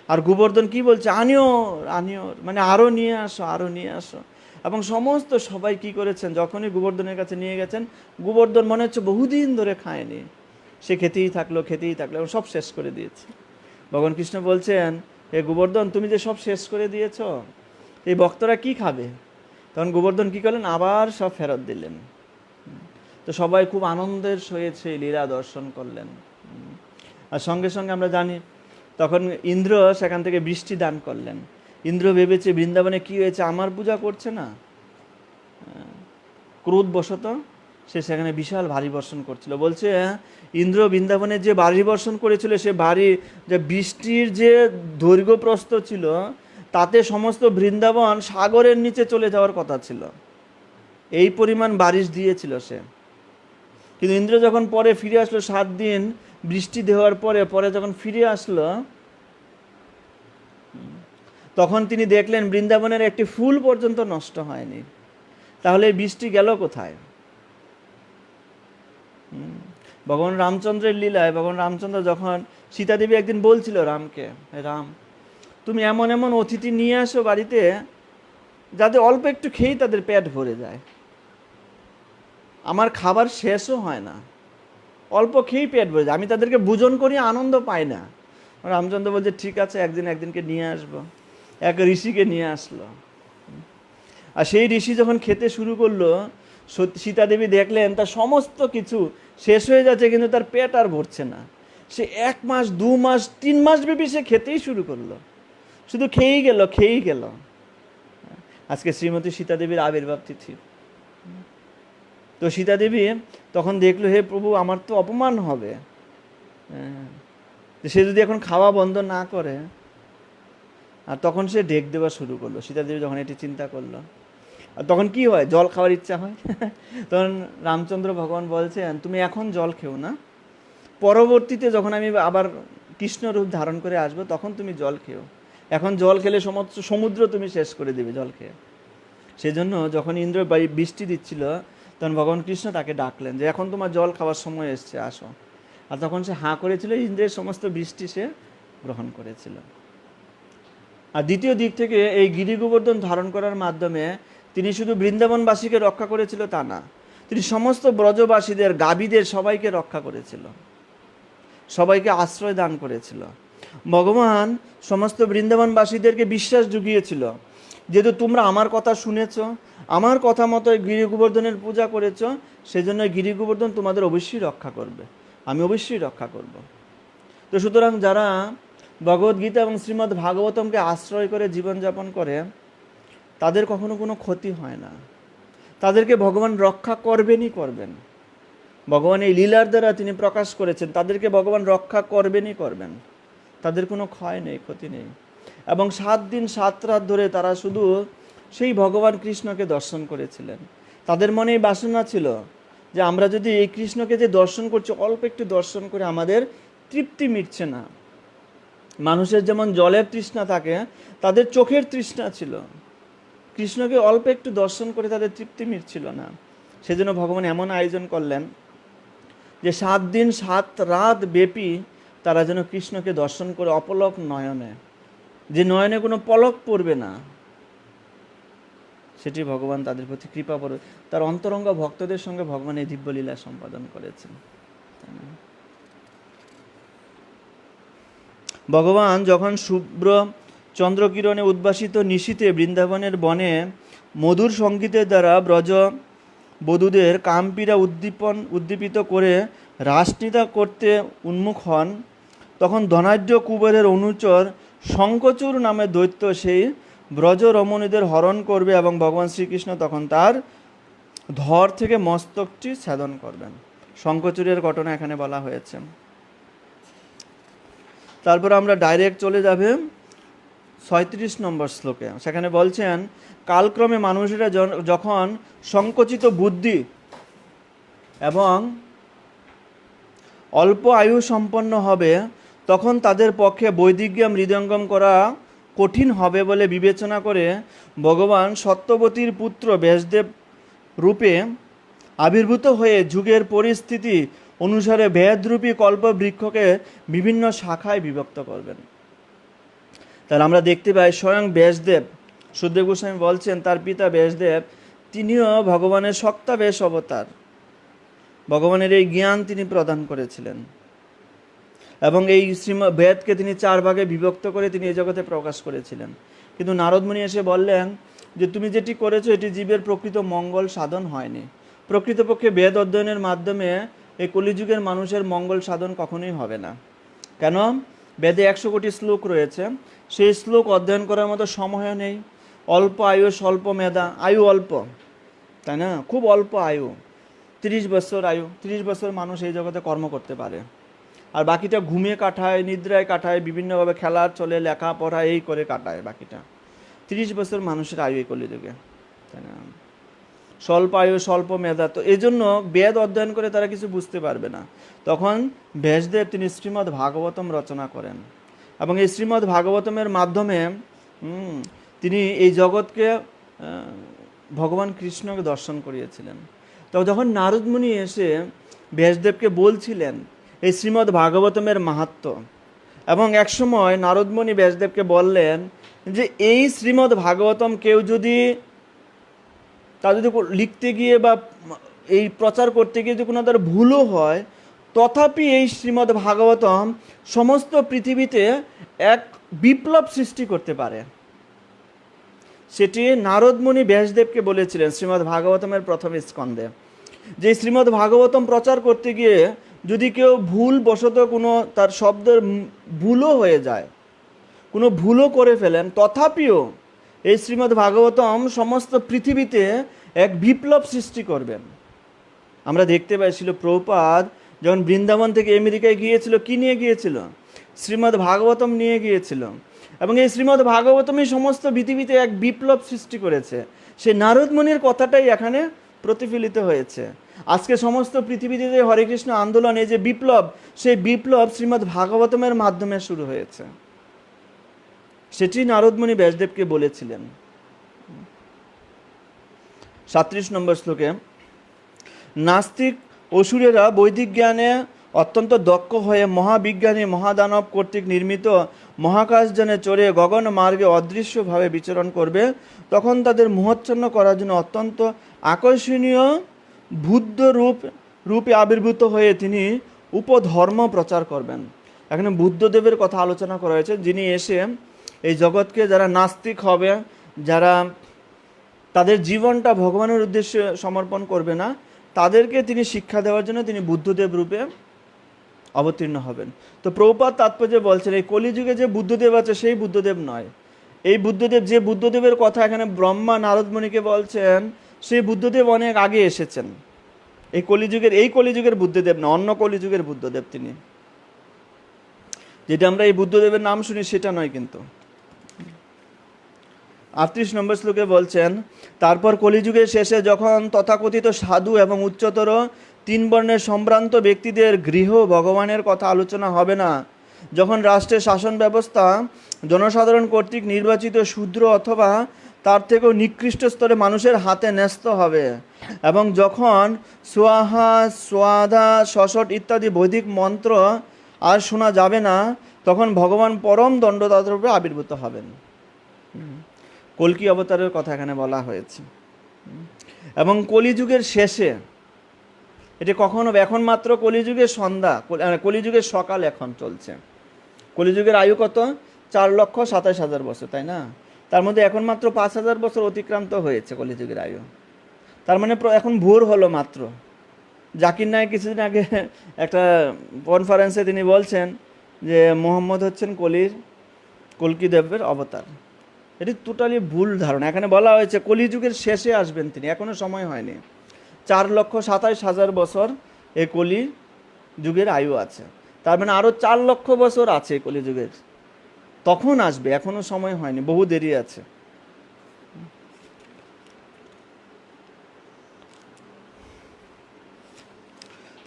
আর গোবর্ধন কি বলছে, আনিওর মানে আরও নিয়ে আসো, আরও নিয়ে আসো। এবং সমস্ত সবাই কি করেছেন, যখনই গোবর্ধনের কাছে নিয়ে গেছেন, গোবর্ধন মনে হচ্ছে বহুদিন ধরে খায়নি, সে খেতেই থাকলো এবং সব শেষ করে দিয়েছে। ভগবান কৃষ্ণ বলছেন, হে গোবর্ধন, তুমি যে সব শেষ করে দিয়েছ, এই ভক্তরা কি খাবে? তখন গোবর্ধন কি করলেন, আবার সব ফেরত দিলেন। তো সবাই খুব আনন্দের সহিত সেই লীলা দর্শন করলেন। আর সঙ্গে সঙ্গে আমরা জানি তখন ইন্দ্র সেখান থেকে বৃষ্টি দান করলেন। ইন্দ্র ভেবেছে বৃন্দাবনে কি হয়েছে, আমার পূজা করছে না। ক্রোধবশত সে সেখানে বিশাল ভারী বর্ষণ করছিল। বলছে ইন্দ্র বৃন্দাবনে যে ভারী বর্ষণ করেছিল, সে ভারী যে বৃষ্টির যে দৈর্ঘ্য প্রস্থ ছিল, তাতে সমস্ত বৃন্দাবন সাগরের নিচে চলে যাওয়ার কথা ছিল। এই পরিমাণ বারিশ দিয়েছিল সে। কিন্তু ইন্দ্র যখন পরে ফিরে আসলো, 7 দিন বৃষ্টি দেওয়ার পরে যখন ফিরে আসলো, তখন তিনি দেখলেন বৃন্দাবনের একটি ফুল পর্যন্ত নষ্ট হয়নি। তাহলে বৃষ্টি গেল কোথায়? ভগবান রামচন্দ্রের লীলায় ভগবান রামচন্দ্র যখন, সীতাদেবী একদিন বলছিল রামকে, রাম তুমি এমন এমন অতিথি নিয়ে আসো বাড়িতে, যাতে অল্প একটু খেয়েই তাদের পেট ভরে যায়, আমার খাবার শেষও হয় না, অল্প খেয়েই পেট ভরে যায়, আমি তাদেরকে ভোজন করি, আনন্দ পাই না। রামচন্দ্র বলছে ঠিক আছে, একদিনকে নিয়ে আসবো। এক ঋষিকে নিয়ে আসলো। আর সেই ঋষি যখন খেতে শুরু করলো, সীতাদেবী দেখলেন তার সমস্ত কিছু শেষ হয়ে যাচ্ছে, কিন্তু তার পেট আর ভরছে না। সে 1 মাস 2 মাস 3 মাস ব্যাপী সে খেতেই শুরু করলো, শুধু খেয়েই গেল। আজকে শ্রীমতী সীতাদেবীর আবির্ভাব তিথি। তো সীতাদেবী তখন দেখলো, হে প্রভু, আমার তো অপমান হবে, সে যদি এখন খাওয়া বন্ধ না করে। আর তখন সে ডেক দেওয়া শুরু করলো। সীতাদেবী যখন এটি চিন্তা করলো, আর তখন কি হয়, জল খাওয়ার ইচ্ছা হয়। তখন রামচন্দ্র ভগবান বলছেন, তুমি এখন জল খেও না, পরবর্তীতে যখন আমি আবার কৃষ্ণ রূপ ধারণ করে আসবো, তখন তুমি জল খেও। এখন জল খেলে সমস্ত সমুদ্র তুমি শেষ করে দেবে জল খেয়ে। সেজন্য যখন ইন্দ্র বৃষ্টি দিচ্ছিল, তখন ভগবান কৃষ্ণ তাকে ডাকলেন যে এখন তোমার জল খাওয়ার সময় এসছে, আসো। আর তখন সে হাঁ করেছিল, ইন্দ্রের সমস্ত বৃষ্টি সে গ্রহণ করেছিল। আর দ্বিতীয় দিক থেকে এই গিরি গোবর্ধন ধারণ করার মাধ্যমে তিনি শুধু বৃন্দাবনবাসীকে রক্ষা করেছিল তা না, তিনি সমস্ত ব্রজবাসীদের, গাবীদের সবাইকে রক্ষা করেছিল, সবাইকে আশ্রয় দান করেছিল। ভগবান সমস্ত বৃন্দাবনবাসীদেরকে বিশ্বাস জুগিয়েছিল, যেহেতু তোমরা আমার কথা শুনেছ, আমার কথা মতো গিরি গোবর্ধনের পূজা করেছ, সেজন্য গিরি গোবর্ধন তোমাদের অবশ্যই রক্ষা করবে, আমি অবশ্যই রক্ষা করব। তো সুতরাং যারা ভগবদ্গীতা এবং শ্রীমদ্ ভাগবতমকে আশ্রয় করে জীবনযাপন করে, তাদের কখনো কোনো ক্ষতি হয় না, তাদেরকে ভগবান রক্ষা করবেনই করবেন। ভগবান এই লীলার দ্বারা তিনি প্রকাশ করেছেন, তাদেরকে ভগবান রক্ষা করবেনই করবেন, তাদের কোনো ক্ষয় নেই, ক্ষতি নেই। এবং 7 দিন 7 রাত ধরে তারা শুধু সেই ভগবান কৃষ্ণকে দর্শন করেছিলেন। তাদের মনে এই বাসনা ছিল যে আমরা যদি এই কৃষ্ণকে যে দর্শন করছি, অল্প একটু দর্শন করে আমাদের তৃপ্তি মিটছে না। মানুষের যেমন জলের তৃষ্ণা থাকে, তাদের চোখের তৃষ্ণা ছিল, কৃষ্ণকে অল্প একটু দর্শন করে তাদের তৃপ্তি মিটছিল না। সেজন্য ভগবান এমন আয়োজন করলেন যে 7 দিন 7 রাত ব্যাপী তারা যেন কৃষ্ণকে দর্শন করে অপলক নয়নে, যে নয়নে কোনো পলক পড়বে না, সেটি ভগবান তাদের প্রতি কৃপা করবে। তার অন্তরঙ্গ ভক্তদের সঙ্গে ভগবান এই দিব্যলীলা সম্পাদন করেছেন। ভগবান যখন শুভ্র চন্দ্রকিরণে উদ্ভাসিত নিশীথে বৃন্দাবনের বনে মধুর সঙ্গীতের দ্বারা ব্রজ বধূদের কামপীড়া উদ্দীপিত করে রাসলীলা করতে উন্মুখ হন, তখন ধনাঢ্য কুবেরের অনুচর শঙ্খচূড় নামে দৈত্য সেই ব্রজ রমণীদের হরণ করবে এবং ভগবান শ্রীকৃষ্ণ তখন তার ধর থেকে মস্তকটি ছেদন করবেন। শঙ্খচূড়ের ঘটনা এখানে বলা হয়েছে। তারপর আমরা ডাইরেক্ট চলে যাবে 36 নম্বর শ্লোকে। সেখানে বলছেন, কালক্রমে মানুষেরা যখন সংকুচিত বুদ্ধি এবং অল্প আয়ু সম্পন্ন হবে, তখন তাদের পক্ষে বৈদিক জ্ঞান হৃদয়ঙ্গম করা কঠিন হবে বলে বিবেচনা করে ভগবান সত্যবতীর পুত্র ব্যাসদেব রূপে আবির্ভূত হয়ে যুগের পরিস্থিতি অনুসারে বেদরূপী কল্পবৃক্ষকে বিভিন্ন শাখায় বিভক্ত করবেন। তাহলে আমরা দেখতে পাই স্বয়ং ব্যাসদেব, সুখদেব গোস্বামী বলছেন তার পিতা ব্যাসদেব তিনিও ভগবানের সত্তাবেশ অবতার, ভগবানের এই জ্ঞান তিনি প্রদান করেছিলেন এবং এই বেদকে তিনি 4 ভাগে বিভক্ত করে তিনি এই জগতে প্রকাশ করেছিলেন। কিন্তু নারদ মুনি এসে বললেন যে তুমি যেটি করেছো এটি জীবের প্রকৃত মঙ্গল সাধন হয়নি। প্রকৃতপক্ষে বেদ অধ্যয়নের মাধ্যমে এই কলিযুগের মানুষের মঙ্গল সাধন কখনোই হবে না। কেন? বেদে 100 কোটি শ্লোক রয়েছে, সেই শ্লোক অধ্যয়ন করার মতো সময়ও নেই। অল্প আয়ু, স্বল্প মেধা, আয়ু অল্প, তাই না? খুব অল্প আয়ু, 30 বছর আয়ু। 30 বছর মানুষ এই জগতে কর্ম করতে পারে, আর বাকিটা ঘুমিয়ে কাটায়, নিদ্রায় কাটায়, বিভিন্নভাবে খেলা চলে, লেখাপড়া এই করে কাটায় বাকিটা। 30 বছর মানুষের আয়ু এই কলিযুগে, তাই না? স্বল্প আয়ু, স্বল্প মেধা। তো এই জন্য বেদ অধ্যয়ন করে তারা কিছু বুঝতে পারবে না। তখন ব্যাসদেব তিনি শ্রীমদ্ ভাগবতম রচনা করেন এবং এই শ্রীমদ্ ভাগবতমের মাধ্যমে তিনি এই জগৎকে ভগবান কৃষ্ণকে দর্শন করিয়েছিলেন। তো যখন নারদ মুনি এসে ব্যাসদেবকে বলছিলেন এই শ্রীমদ্ ভাগবতমের মাহাত্ম্য, এবং একসময় নারদ মুনি ব্যাসদেবকে বললেন যে এই শ্রীমদ্ ভাগবতম কেউ যদি তা যদি লিখতে গিয়ে বা এই প্রচার করতে গিয়ে যদি কোনো তার ভুলও হয়, তথাপি এই শ্রীমদ্ ভাগবতম সমস্ত পৃথিবীতে এক বিপ্লব সৃষ্টি করতে পারে। সেটি নারদ মুনি ব্যাসদেবকে বলেছিলেন শ্রীমদ্ ভাগবতমের প্রথম স্কন্ধে, যে শ্রীমদ্ ভাগবতম প্রচার করতে গিয়ে যদি কেউ ভুল বশত কোনো তার শব্দের ভুলও হয়ে যায়, কোনো ভুলও করে ফেলেন, তথাপিও এই শ্রীমদ্ ভাগবতম সমস্ত পৃথিবীতে এক বিপ্লব সৃষ্টি করবেন। আমরা দেখতে পাইছিল প্রভুপাদ যখন বৃন্দাবন থেকে আমেরিকায় গিয়েছিল, কি নিয়ে গিয়েছিল? শ্রীমদ্ ভাগবতম নিয়ে গিয়েছিল, এবং এই শ্রীমদ্ ভাগবতমই সমস্ত পৃথিবীতে এক বিপ্লব সৃষ্টি করেছে। সে নারদ মুনির কথাটাই এখানে প্রতিফলিত হয়েছে। আজকে সমস্ত পৃথিবীতে যে হরে কৃষ্ণ আন্দোলন, এই যে বিপ্লব, সেই বিপ্লব শ্রীমদ্ ভাগবতমের মাধ্যমে শুরু হয়েছে। সেটি নারদমুনি ব্যাসদেবকে বলেছিলেন। 37 নম্বর শ্লোকে, নাস্তিক অসুরেরা বৈদিক জ্ঞানে অত্যন্ত দক্ষ হয়ে মহাবিজ্ঞানী মহাদানব কর্তৃক নির্মিত মহাকাশযানে চড়ে গগন মার্গে অদৃশ্যভাবে বিচরণ করবে। তখন তাদের মোহচ্ছন্ন করার জন্য অত্যন্ত আকর্ষণীয় বুদ্ধ রূপে আবির্ভূত হয়ে তিনি উপধর্ম প্রচার করবেন। এখানে বুদ্ধদেবের কথা আলোচনা করা হয়েছে, যিনি এসে এই জগৎকে, যারা নাস্তিক হবে, যারা তাদের জীবনটা ভগবানের উদ্দেশ্যে সমর্পণ করবে না, তাদেরকে তিনি শিক্ষা দেওয়ার জন্য তিনি বুদ্ধদেব রূপে অবতীর্ণ হবেন। তো প্রভুপাদ তাৎপর্য বলছেন, এই কলিযুগে যে বুদ্ধদেব আছে সেই বুদ্ধদেব নয়। এই বুদ্ধদেব, যে বুদ্ধদেবের কথা এখানে ব্রহ্মা নারদমুনিকে বলছেন, সেই বুদ্ধদেব অনেক আগে এসেছেন। এই কলিযুগের বুদ্ধদেব না, অন্য কলিযুগের বুদ্ধদেব তিনি। যেটা আমরা এই বুদ্ধদেবের নাম শুনি সেটা নয় কিন্তু। 38 নম্বর শ্লোকে বলছেন, তারপর কলিযুগের শেষে যখন তথাকথিত সাধু এবং উচ্চতর 3 বর্ণের সম্ভ্রান্ত ব্যক্তিদের গৃহ ভগবানের কথা আলোচনা হবে না, যখন রাষ্ট্রের শাসন ব্যবস্থা জনসাধারণ কর্তৃক নির্বাচিত শূদ্র অথবা তার থেকেও নিকৃষ্ট স্তরে মানুষের হাতে ন্যস্ত হবে, এবং যখন সোয়াহা সোয়াধা শশট ইত্যাদি বৈদিক মন্ত্র আর শোনা যাবে না, তখন ভগবান পরম দণ্ডদাতা রূপে আবির্ভূত হবেন। কল্কি অবতারের কথা এখানে বলা হয়েছে। এবং কলিযুগের শেষে, এটি কখন হবে? এখন মাত্র কলিযুগের সন্ধ্যা, কলিযুগের সকাল এখন চলছে। কলিযুগের আয়ু কত? 4,27,000 বছর, তাই না? তার মধ্যে এখন মাত্র 5,000 বছর অতিক্রান্ত হয়েছে কলিযুগের আয়ু। তার মানে এখন ভোর হলো মাত্র। জাকির নায়েক কিছুদিন আগে একটা কনফারেন্সে তিনি বলছেন যে মোহাম্মদ হচ্ছেন কল্কি দেবের অবতার। এটি টোটালি ভুল ধারণা। এখানে বলা হয়েছে কলিযুগের শেষে আসবেন তিনি, এখনো সময় হয়নি। 4,27,000 বছর এই কলি যুগের আয়ু আছে। তার মানে আরো 4 লক্ষ বছর আছে কলিযুগের, তখন আসবে, এখনো সময় হয়নি, বহু দেরি আছে।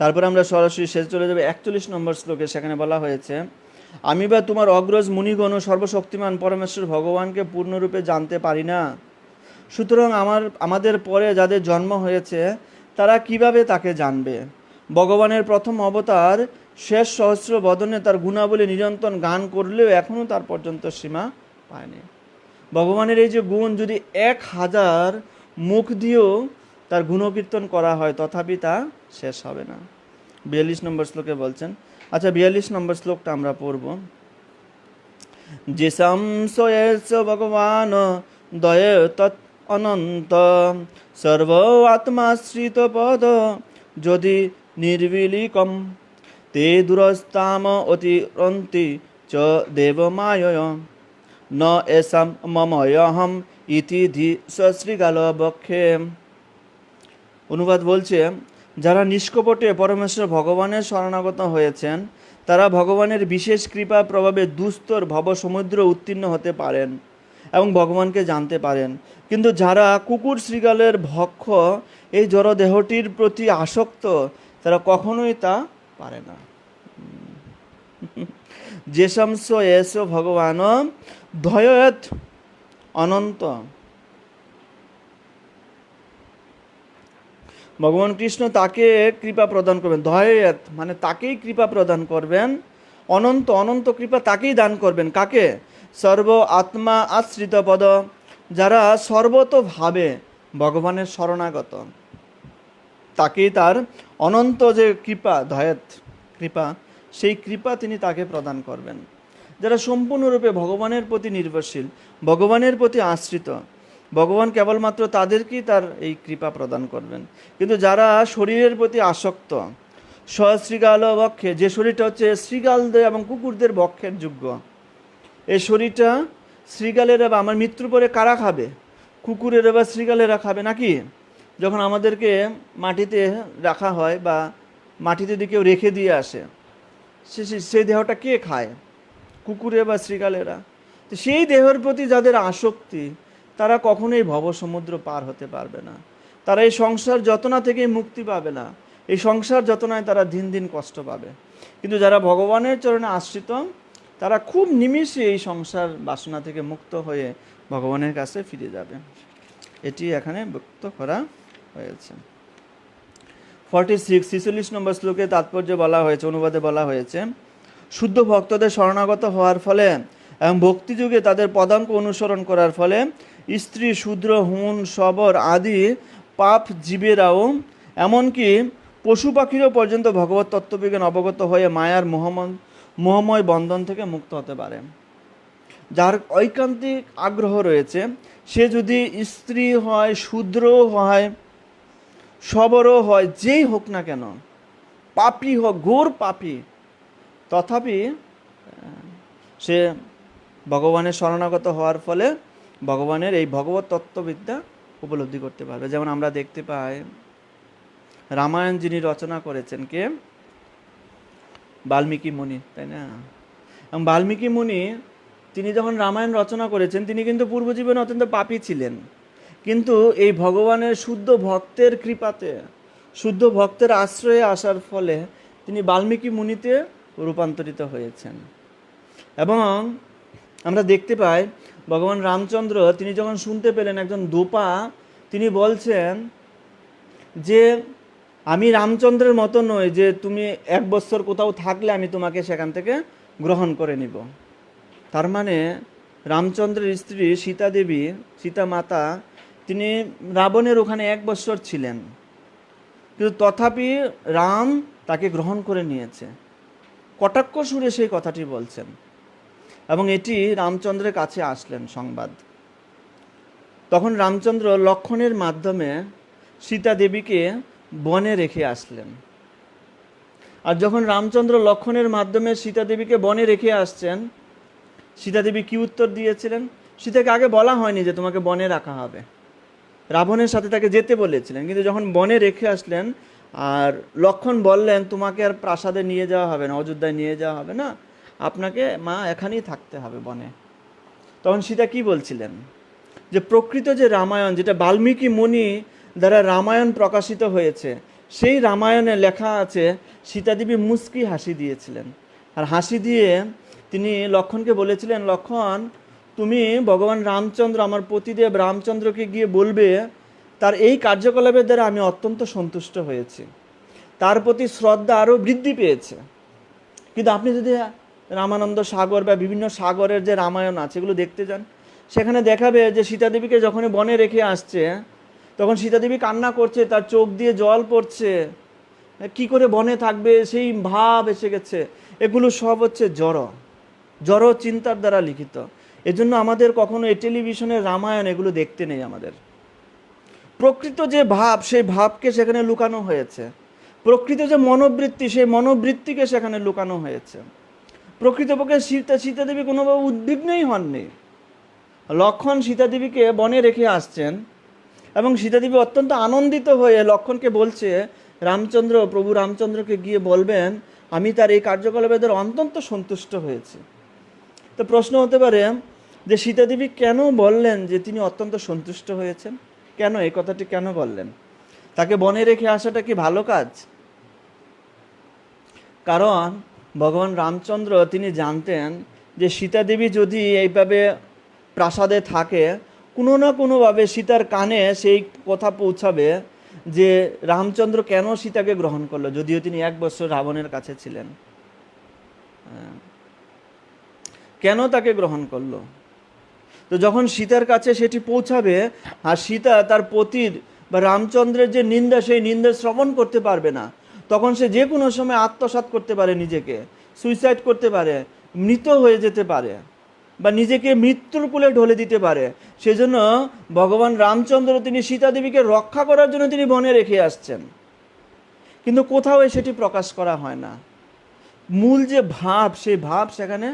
তারপরে আমরা সরাসরি শেষ চলে যাবে 41 নম্বর শ্লোকে। সেখানে বলা হয়েছে, আমি বা তোমার অগ্রজ মুনিগণ ও সর্বশক্তিমান পরমেশ্বর ভগবানকে পূর্ণরূপে জানতে পারি না, সুতরাং আমাদের পরে যাদের জন্ম হয়েছে তারা কিভাবে তাকে জানবে? ভগবানের প্রথম অবতার শেষ সহস্র বদনে তার গুণাবলী নিরন্তর গান করলেও এখনও তার পর্যন্ত সীমা পায়নি। ভগবানের এই যে গুণ, যদি 1000 মুখ দিয়েও তার গুণকীর্তন করা হয় তথাপি তা শেষ হবে না। 42 নম্বর শ্লোকে বলছেন, আচ্ছা 42 নম্বর শ্লোকটা আমরা পড়ব। যে সংশয়েস ভগবান দয়ে তৎ অনন্ত সর্ব আত্মাশ্রিত পদ যদি নির্বিলিকম তে দুরস্তাম অতিরন্তি চ দেবমায় ন এসাম মময়হম ইতি ধি সশ্রীকাল বক্ষে। অনুবাদ বলছে, যারা নিষ্কপটে পরমেশ্বর ভগবানের শরণাগত হয়েছেন তারা ভগবানের বিশেষ কৃপা প্রভাবে দুস্তর ভব সমুদ্র উত্তীর্ণ হতে পারেন এবং ভগবানকে জানতে পারেন। কিন্তু যারা কুকুর শৃগালের ভক্ষ, এই জড়দেহটির প্রতি আসক্ত, তারা কখনোই তা পারে না। যে শংস এস ভগবান ধয়ত অনন্ত, ভগবান কৃষ্ণ তাকে কৃপা প্রদান করবেন। ধয়ত মানে তাকেই কৃপা প্রদান করবেন, অনন্ত অনন্ত কৃপা তাকেই দান করবেন। কাকে? সর্ব আত্মা আশ্রিত পদ, যারা সর্বতোভাবে ভগবানের শরণাগত, তাকেই তার অনন্ত যে কৃপা, ধয়ত কৃপা, সেই কৃপা তিনি তাকে প্রদান করবেন। যারা সম্পূর্ণরূপে ভগবানের প্রতি নির্ভরশীল, ভগবানের প্রতি আশ্রিত, ভগবান কেবলমাত্র তাদেরকেই তার এই কৃপা প্রদান করবেন। কিন্তু যারা শরীরের প্রতি আসক্ত, সশৃগাল বক্ষে, যে শরীরটা হচ্ছে শৃগালদের এবং কুকুরদের বক্ষের যোগ্য, এই শরীরটা শৃগালেরা বা আমার মৃত্যুর পরে কারা খাবে? কুকুরেরা বা শৃগালেরা খাবে নাকি? যখন আমাদেরকে মাটিতে রাখা হয় বা মাটিতে যদি কেউ রেখে দিয়ে আসে, সেই দেহটা কে খায়? কুকুরে বা শৃগালেরা। তো সেই দেহের প্রতি যাদের আসক্তি, তারা কখনোই ভব সমুদ্র পার হতে পারবে না। তারা এই সংসার যাতনা থেকে মুক্তি পাবে না। এই সংসার যাতনায় তারা দিন দিন কষ্ট পাবে। কিন্তু যারা ভগবানের চরণে আশ্রিত, তারা খুব নিমিষে এই সংসার বাসনা থেকে মুক্ত হয়ে ভগবানের কাছে ফিরে যাবে। এটি এখানে ব্যক্ত করা হয়েছে। 46 নম্বর শ্লোকে তাৎপর্য বলা হয়েছে, অনুবাদে বলা হয়েছে, শুদ্ধ ভক্তদের শরণাগত হওয়ার ফলে এবং ভক্তিযুগে তাদের পদাঙ্ক অনুসরণ করার ফলে স্ত্রী, শূদ্র, হুন, শবর আদি পাপ জীবেরাও এমনকি পশু পাখিরও পর্যন্ত ভগবত তত্ত্ববিজ্ঞান অবগত হয়ে মায়ার মোহময় বন্ধন থেকে মুক্ত হতে পারে। যার ঐকান্তিক আগ্রহ রয়েছে সে যদি স্ত্রী হয়, শূদ্র হয়, শবরও হয়, যেই হোক না কেন, পাপী হোক, ঘোর পাপী, তথাপি সে ভগবানের শরণাগত হওয়ার ফলে ভগবানের এই ভগবত তত্ত্ববিদ্যা উপলব্ধি করতে পারবে। যেমন আমরা দেখতে পাই রামায়ণ যিনি রচনা করেছেন কে? বাল্মীকি মুনি, তাই না? এবং বাল্মীকি মুনি তিনি যখন রামায়ণ রচনা করেছেন তিনি কিন্তু পূর্বজীবনে অত্যন্ত পাপী ছিলেন, কিন্তু এই ভগবানের শুদ্ধ ভক্তের কৃপাতে, শুদ্ধ ভক্তের আশ্রয়ে আসার ফলে তিনি বাল্মীকি মুনিতে রূপান্তরিত হয়েছেন। এবং আমরা দেখতে পাই ভগবান রামচন্দ্র তিনি যখন শুনতে পেলেন একজন দোপা তিনি বলছেন যে আমি রামচন্দ্রের মতো নই যে তুমি 1 বছর কোথাও থাকলে আমি তোমাকে সেখান থেকে গ্রহণ করে নিব। তার মানে রামচন্দ্রের স্ত্রী সীতা দেবী, সীতা মাতা, তিনি রাবণের ওখানে 1 বছর ছিলেন, কিন্তু তথাপি রাম তাকে গ্রহণ করে নিয়েছে। কটাক্ষ সুরে সেই কথাটি বলছেন এবং এটি রামচন্দ্রের কাছে আসলেন সংবাদ। তখন রামচন্দ্র লক্ষণের মাধ্যমে সীতা দেবীকে বনে রেখে আসলেন। আর যখন রামচন্দ্র লক্ষণের মাধ্যমে সীতা দেবীকে বনে রেখে আসছেন, সীতা দেবী কি উত্তর দিয়েছিলেন? সীতাকে আগে বলা হয়নি যে তোমাকে বনে রাখা হবে, রাবণের সাথে তাকে যেতে বলেছিলেন, কিন্তু যখন বনে রেখে আসলেন আর লক্ষণ বললেন তোমাকে আর প্রাসাদে নিয়ে যাওয়া হবে না, অযোধ্যায় নিয়ে যাওয়া হবে না, আপনাকে মা এখানেই থাকতে হবে বনে। তখন সীতা কি বলছিলেন? যে প্রকৃত যে রামায়ণ, যেটা বাল্মীকি মুনি দ্বারা রামায়ণ প্রকাশিত হয়েছে, সেই রামায়ণে লেখা আছে সীতা দেবী মুচকি হাসি দিয়েছিলেন। আর হাসি দিয়ে তিনি লক্ষণকে বলেছিলেন, লক্ষণ তুমি ভগবান রামচন্দ্র, আমার পতিদেব রামচন্দ্রকে গিয়ে বলবে তার এই কার্যকলাপের দ্বারা আমি অত্যন্ত সন্তুষ্ট হয়েছি, তার প্রতি শ্রদ্ধা আরও বৃদ্ধি পেয়েছে। কিন্তু আপনি যদি রামানন্দ সাগর বা বিভিন্ন সাগরের যে রামায়ণ আছে এগুলো দেখতে যান, সেখানে দেখাবে যে সীতা দেবীকে যখন বনে রেখে আসছে তখন সীতা দেবী কান্না করছে, তার চোখ দিয়ে জল পড়ছে, কি করে বনে থাকবে সেই ভাব এসে গেছে। এগুলো সব হচ্ছে জড় চিন্তার দ্বারা লিখিত। এজন্য আমাদের কখনো এই টেলিভিশনের রামায়ণ এগুলো দেখতে নেই। আমাদের প্রকৃত যে ভাব, সেই ভাবকে সেখানে লুকানো হয়েছে। প্রকৃত যে মনোবৃত্তি, সেই মনোবৃত্তিকে সেখানে লুকানো হয়েছে। প্রকৃতপক্ষে সীতা দেবী কোনোভাবে উদ্বিগ্নই হননি। লক্ষণ সীতা দেবীকে বনে রেখে আসছেন এবং সীতা দেবী অত্যন্ত আনন্দিত হয়ে লক্ষণকে বলছে রামচন্দ্র, প্রভু রামচন্দ্রকে গিয়ে বলবেন আমি তার এই কার্যকলাপের দ্বারা অত্যন্ত সন্তুষ্ট হয়েছি। তো প্রশ্ন হতে পারে যে সীতা দেবী কেন বললেন যে তিনি অত্যন্ত সন্তুষ্ট হয়েছেন? কেন এই কথাটি কেন বললেন? তাকে বনে রেখে আসাটা কি ভালো কাজ? কারণ ভগবান রামচন্দ্র তিনি জানতেন যে সীতা দেবী যদি এইভাবে প্রাসাদে থাকে, কোনো না কোনোভাবে সীতার কানে সেই কথা পৌঁছাবে যে রামচন্দ্র কেন সীতাকে গ্রহণ করলো, যদিও তিনি 1 বছর রাবণের কাছে ছিলেন। কেন তাকে গ্রহণ করলো? তো যখন সীতার কাছে সেটি পৌঁছাবে আর সীতা তার পতির বা রামচন্দ্রের যে নিন্দা, সেই নিন্দা শ্রবণ করতে পারবে না, তখন সে যে কোনো সময় আত্মসাৎ করতে পারে, নিজেকে সুইসাইড করতে পারে, মৃত হয়ে যেতে পারে বা নিজেকে মৃত্যুর কোলে ঢলে দিতে পারে। সেজন্য ভগবান রামচন্দ্র তিনি সীতা দেবীকে রক্ষা করার জন্য তিনি বনে রেখে আসছেন, কিন্তু কোথাও সেটি প্রকাশ করা হয় না। মূল যে ভাব, সেই ভাব সেখানে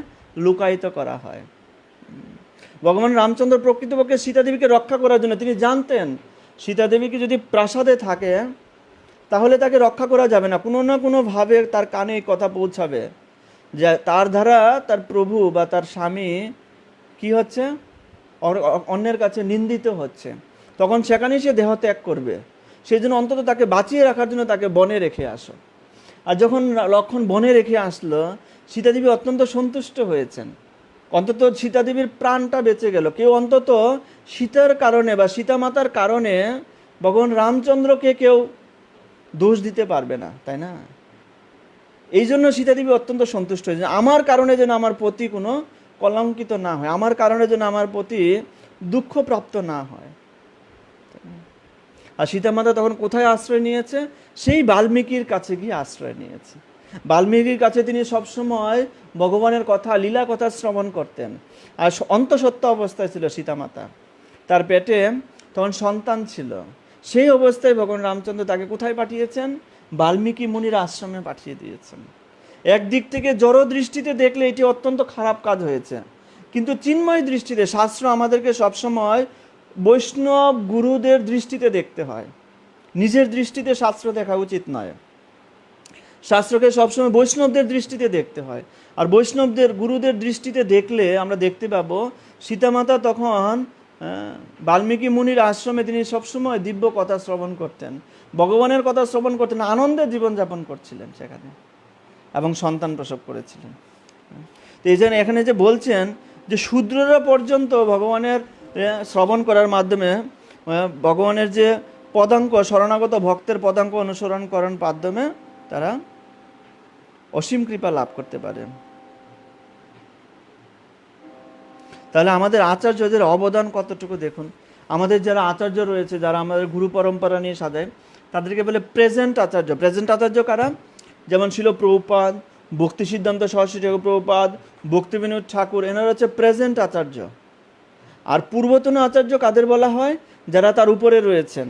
লুকায়িত করা হয়। ভগবান রামচন্দ্র প্রকৃতপক্ষে সীতা দেবীকে রক্ষা করার জন্য তিনি জানতেন সীতা দেবীকে যদি প্রাসাদে থাকে তাহলে তাকে রক্ষা করা যাবে না, কোনো না কোনোভাবে তার কানে কথা পৌঁছাবে যে তার দ্বারা তার প্রভু বা তার স্বামী কি হচ্ছে, অন্যের কাছে নিন্দিত হচ্ছে। তখন সেখানেই সে দেহ ত্যাগ করবে। সেই জন্য অন্তত তাকে বাঁচিয়ে রাখার জন্য তাকে বনে রেখে আসো। আর যখন লক্ষণ বনে রেখে আসলো, সীতাদেবী অত্যন্ত সন্তুষ্ট হয়েছেন, অন্তত সীতাদেবীর প্রাণটা বেঁচে গেল। কেউ অন্তত সীতার কারণে বা সীতামাতার কারণে ভগবান রামচন্দ্রকে কেউ দোষ দিতে পারবে না, তাই না? এই জন্য সীতাদেবী অত্যন্ত সন্তুষ্ট হয়েছে, আমার কারণে যেন আমার পতি কোনো কলঙ্কিত না হয়, আমার কারণে যেন আমার পতি দুঃখপ্রাপ্ত না হয়। আর সীতামাতা তখন কোথায় আশ্রয় নিয়েছে? সেই বাল্মীকির কাছে গিয়ে আশ্রয় নিয়েছে। বাল্মীকির কাছে তিনি সবসময় ভগবানের কথা, লীলা কথা শ্রবণ করতেন। আর অন্তঃসত্ত্বা অবস্থায় ছিল সীতামাতা, তার পেটে তখন সন্তান ছিল। সেই অবস্থায় ভগবান রামচন্দ্র তাকে কোথায় পাঠিয়েছেন? বাল্মীকি মুনির আশ্রমে পাঠিয়ে দিয়েছেন। একদিক থেকে জড় দৃষ্টিতে দেখলে এটি অত্যন্ত খারাপ কাজ হয়েছে, কিন্তু চিন্ময় দৃষ্টিতে, শাস্ত্র আমাদেরকে সবসময় বৈষ্ণব গুরুদের দৃষ্টিতে দেখতে হয়, নিজের দৃষ্টিতে শাস্ত্র দেখা উচিত নয়। শাস্ত্রকে সবসময় বৈষ্ণবদের দৃষ্টিতে দেখতে হয়। আর বৈষ্ণবদের গুরুদের দৃষ্টিতে দেখলে আমরা দেখতে পাবো সীতামাতা তখন বাল্মীকি মুনির আশ্রমে তিনি সবসময় দিব্য কথা শ্রবণ করতেন, ভগবানের কথা শ্রবণ করতেন, আনন্দে জীবনযাপন করছিলেন সেখানে, এবং সন্তান প্রসব করেছিলেন। তো এই জন্য এখানে যে বলছেন যে শূদ্ররা পর্যন্ত ভগবানের শ্রবণ করার মাধ্যমে, ভগবানের যে পদাঙ্ক, শরণাগত ভক্তের পদাঙ্ক অনুসরণ করার মাধ্যমে তারা অসীম কৃপা লাভ করতে পারে। তাহলে আমাদের আচার্যদের অবদান কতটুকু দেখুন। আমাদের যারা আচার্য রয়েছে, যারা আমাদের গুরু পরম্পরা নিয়ে সাজায়, তাদেরকে বলে প্রেজেন্ট আচার্য। প্রেজেন্ট আচার্য কারা? যেমন ছিল প্রভুপাদ, ভক্তি সিদ্ধান্ত সরস্বতী ঠাকুর প্রভুপাদ, ভক্তিবিনোদ ঠাকুর, এনারা হচ্ছে প্রেজেন্ট আচার্য। আর পূর্বতন আচার্য কাদের বলা হয়? যারা তার উপরে রয়েছেন,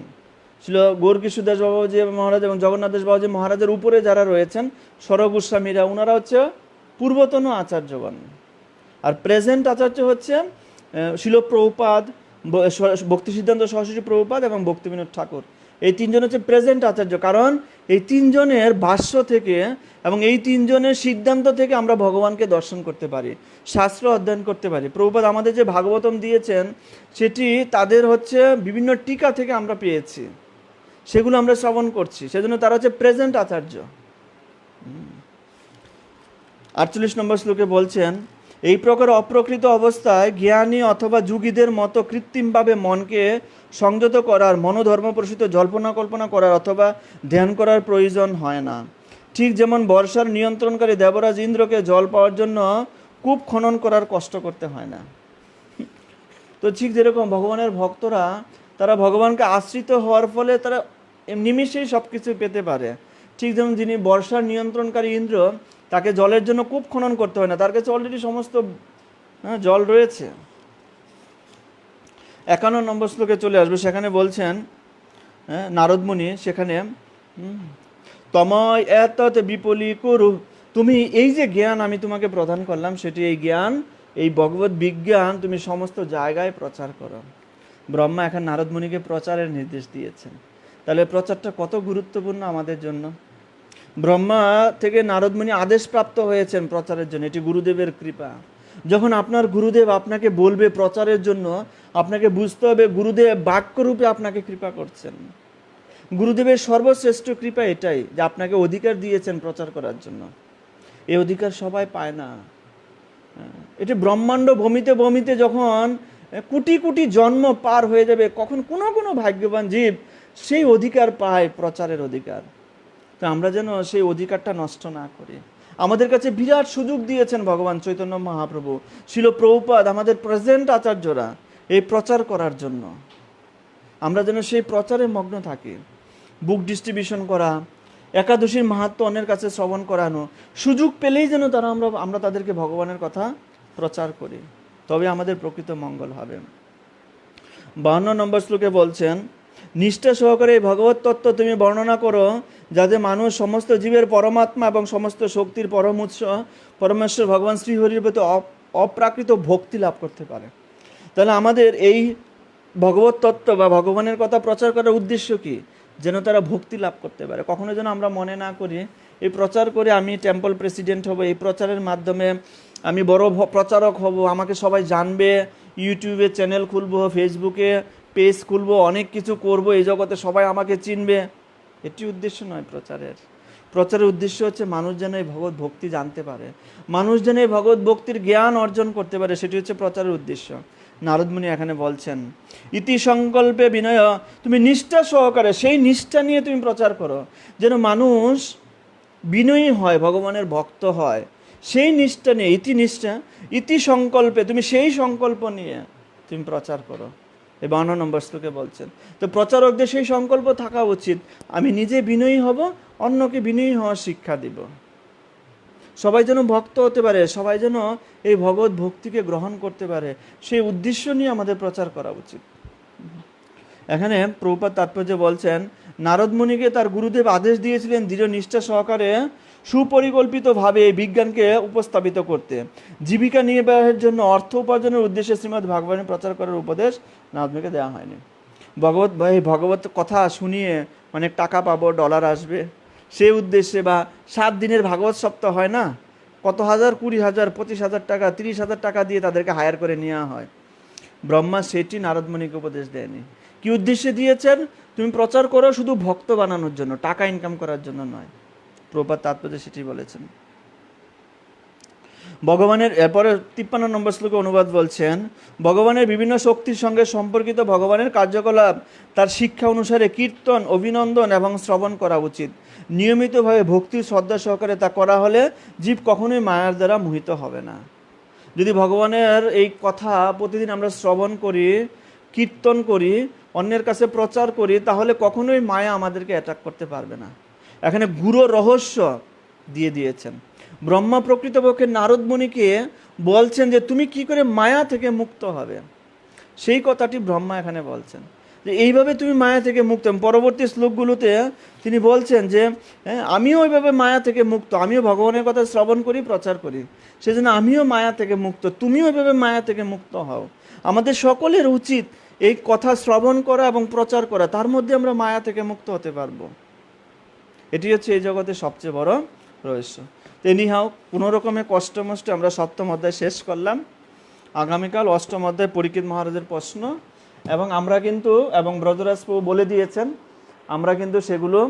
ছিল গৌরকিশোরদাস বাবাজি মহারাজ এবং জগন্নাথ দাস বাবাজি মহারাজের উপরে যারা রয়েছেন, স্বরূপ গোস্বামীরা, ওনারা হচ্ছে পূর্বতন আচার্যগণ। আর প্রেজেন্ট আচার্য হচ্ছে শিল প্রভুপাদ, ভক্তি সিদ্ধান্ত সরস্বতী প্রভুপাদ এবং ভক্তিবিনোদ ঠাকুর। এই তিনজন হচ্ছে প্রেজেন্ট আচার্য, কারণ এই তিনজনের ভাষ্য থেকে এবং এই তিনজনের সিদ্ধান্ত থেকে আমরা ভগবানকে দর্শন করতে পারি, শাস্ত্র অধ্যয়ন করতে পারি। প্রভুপাদ আমাদের যে ভাগবতম দিয়েছেন সেটি তাদের হচ্ছে বিভিন্ন টিকা থেকে আমরা পেয়েছি, সেগুলো আমরা শ্রবণ করছি, সেজন্য তারা হচ্ছে প্রেজেন্ট আচার্য। 48 নম্বর শ্লোকে বলছেন, এই প্রকার অপ্রকৃত অবস্থায় জ্ঞানী অথবা যোগীদের মতো কৃত্রিমভাবে মনকে সংযত করার, মনোধর্ম প্রসূত জল্পনা কল্পনা করার অথবা ধ্যান করার প্রয়োজন হয় না। ঠিক যেমন বর্ষার নিয়ন্ত্রণকারী দেবরাজ ইন্দ্রকে জল পাওয়ার জন্য কূপ খনন করার কষ্ট করতে হয় না। তো ঠিক যেরকম ভগবানের ভক্তরা, তারা ভগবানকে আশ্রিত হওয়ার ফলে তারা নিমিষেই সব কিছু পেতে পারে। ঠিক যেমন যিনি বর্ষার নিয়ন্ত্রণকারী ইন্দ্র, তাকে জলের জন্য কূপ খনন করতে হয় না, তার কাছে অলরেডি সমস্ত জল রয়েছে। 51 নম্বর শ্লোকে চলে আসবে, সেখানে বলছেন নারদমুনি সেখানে, তময় এতৎ বিপলি করু, তুমি এই যে জ্ঞান আমি তোমাকে প্রদান করলাম, সেটি এই জ্ঞান, এই ভগবত বিজ্ঞান তুমি সমস্ত জায়গায় প্রচার করো। ব্রহ্মা এখন নারদমুনিকে প্রচারের নির্দেশ দিয়েছেন। তাহলে প্রচারটা কত গুরুত্বপূর্ণ আমাদের জন্য। ব্রহ্মা থেকে নারদমুনি আদেশপ্রাপ্ত হয়েছেন প্রচারের জন্য, এটি গুরুদেবের কৃপা। যখন আপনার গুরুদেব আপনাকে বলবে প্রচারের জন্য, আপনাকে বুঝতে হবে গুরুদেব বাক্যরূপে আপনাকে কৃপা করছেন। গুরুদেবের সর্বশ্রেষ্ঠ কৃপা এটাই যে আপনাকে অধিকার দিয়েছেন প্রচার করার জন্য। এই অধিকার সবাই পায় না। এটি ব্রহ্মাণ্ড ভূমিতে ভূমিতে যখন কোটি কোটি জন্ম পার হয়ে যাবে, কখন কোনো কোনো ভাগ্যবান জীব সেই অধিকার পায়, প্রচারের অধিকার। তো আমরা যেন সেই অধিকারটা নষ্ট না করি। আমাদের কাছে বিরাট সুযোগ দিয়েছেন ভগবান চৈতন্য মহাপ্রভু, শিল প্রভুপাদ, আমাদের প্রেজেন্ট আচার্যরা, এই প্রচার করার জন্য। আমরা যেন সেই প্রচারে মগ্ন থাকি। বুক ডিস্ট্রিবিউশন করা, একাদশীর মাহাত্ম্য অন্যের কাছে শ্রবণ করানো, সুযোগ পেলেই যেন আমরা তাদেরকে ভগবানের কথা প্রচার করি, তবে আমাদের প্রকৃত মঙ্গল হবে। 52 নম্বর শ্লোকে বলছেন, নিষ্ঠা সহকারে এই ভগবত তত্ত্ব তুমি বর্ণনা করো, যাতে মানুষ সমস্ত জীবের পরমাত্মা এবং সমস্ত শক্তির পরম উৎস পরমেশ্বর ভগবান শ্রীহরির প্রতি অপ্রাকৃত ভক্তি লাভ করতে পারে। তাহলে আমাদের এই ভগবত তত্ত্ব বা ভগবানের কথা প্রচার করার উদ্দেশ্য কি? যেন তারা ভক্তি লাভ করতে পারে। কখনো যেন আমরা মনে না করি এই প্রচার করে আমি টেম্পল প্রেসিডেন্ট হব, এই প্রচারের মাধ্যমে আমি বড় প্রচারক হব, আমাকে সবাই জানবে, ইউটিউবে চ্যানেল খুলবো, ফেসবুকে পেজ খুলবো, অনেক কিছু করব, এই জগতে সবাই আমাকে চিনবে। এটি উদ্দেশ্য নয় প্রচারের। প্রচারের উদ্দেশ্য হচ্ছে মানুষ যেন এই ভগবত ভক্তি জানতে পারে, মানুষ যেন এই ভগবত ভক্তির জ্ঞান অর্জন করতে পারে, সেটি হচ্ছে প্রচারের উদ্দেশ্য। নারদমুনি এখানে বলছেন ইতি সংকল্পে বিনয়, তুমি নিষ্ঠা সহকারে সেই নিষ্ঠা নিয়ে তুমি প্রচার করো, যেন মানুষ বিনয়ী হয়, ভগবানের ভক্ত হয়, সেই নিষ্ঠা নিয়ে, ইতি সংকল্পে, তুমি সেই সংকল্প নিয়ে তুমি প্রচার করো। এই 52 নম্বর শ্লোকে বলছেন। তো প্রচারকদের সেই সংকল্প থাকা উচিত, আমি নিজে বিনয়ী হব, অন্যকে বিনয়ী হওয়ার শিক্ষা দিব, সবাই যেন ভক্ত হতে পারে, সবাই যেন এই ভগবত ভক্তিকে গ্রহণ করতে পারে, সেই উদ্দেশ্য নিয়ে আমাদের প্রচার করা উচিত। এখানে প্রভুপাদ তাৎপর্য বলছেন, নারদ মুনিকে তার গুরুদেব আদেশ দিয়েছিলেন দৃঢ় নিষ্ঠা সহকারে সুপরিকল্পিতভাবে এই বিজ্ঞানকে উপস্থাপিত করতে, জীবিকা নির্বাহের জন্য অর্থ উপার্জনের উদ্দেশ্যে শ্রীমদ্ ভাগবতের প্রচার করার উপদেশ নারদ মুনিকে দেওয়া হয়নি। ভগবত কথা শুনিয়ে অনেক টাকা পাবো, ডলার আসবে, সেই উদ্দেশ্যে, বা 7 দিনের ভাগবত সপ্তাহ হয় না, কত হাজার, 20,000, 25,000 টাকা, 30,000 টাকা দিয়ে তাদেরকে হায়ার করে নেওয়া হয়। ব্রহ্মা সেটি নারদমণিকে উপদেশ দেয়নি। কি উদ্দেশ্যে দিয়েছেন? তুমি প্রচার করো শুধু ভক্ত বানানোর জন্য, টাকা ইনকাম করার জন্য নয়। প্রভুপাদ তাৎপর্য সেটি বলেছেন। ভগবানের এরপরে 53 নম্বর শ্লোকে অনুবাদ বলছেন, ভগবানের বিভিন্ন শক্তির সঙ্গে সম্পর্কিত ভগবানের কার্যকলাপ তার শিক্ষা অনুসারে কীর্তন, অভিনন্দন এবং শ্রবণ করা উচিত। নিয়মিতভাবে ভক্তি শ্রদ্ধা সহকারে তা করা হলে জীব কখনোই মায়ার দ্বারা মোহিত হবে না। যদি ভগবানের এই কথা প্রতিদিন আমরা শ্রবণ করি, কীর্তন করি, অন্যের কাছে প্রচার করি, তাহলে কখনোই মায়া আমাদেরকে অ্যাটাক করতে পারবে না। এখানে গূঢ় রহস্য দিয়ে দিয়েছেন। ব্রহ্মা প্রকৃতপক্ষে নারদ মুনিকে বলছেন যে তুমি কি করে মায়া থেকে মুক্ত হবে, সেই কথাটি ব্রহ্মা এখানে বলছেন যে এইভাবে তুমি মায়া থেকে মুক্ত। পরবর্তী শ্লোকগুলোতে তিনি বলছেন যে আমিও ওইভাবে মায়া থেকে মুক্ত, আমিও ভগবানের কথা শ্রবণ করি, প্রচার করি, সেজন্য আমিও মায়া থেকে মুক্ত, তুমিও ওইভাবে মায়া থেকে মুক্ত হও। আমাদের সকলের উচিত এই কথা শ্রবণ করা এবং প্রচার করা, তার মধ্যে আমরা মায়া থেকে মুক্ত হতে পারবো। এটি হচ্ছে এই জগতের সবচেয়ে বড় রহস্য। এনিহাও কোনো রকমের কষ্ট মষ্টে আমরা 7ম অধ্যায় শেষ করলাম। আগামীকাল 8ম অধ্যায় পরীক্ষিত মহারাজের প্রশ্ন, এবং আমরা কিন্তু, এবং ব্রজরাজ প্রভু বলে দিয়েছেন, আমরা কিন্তু সেগুলো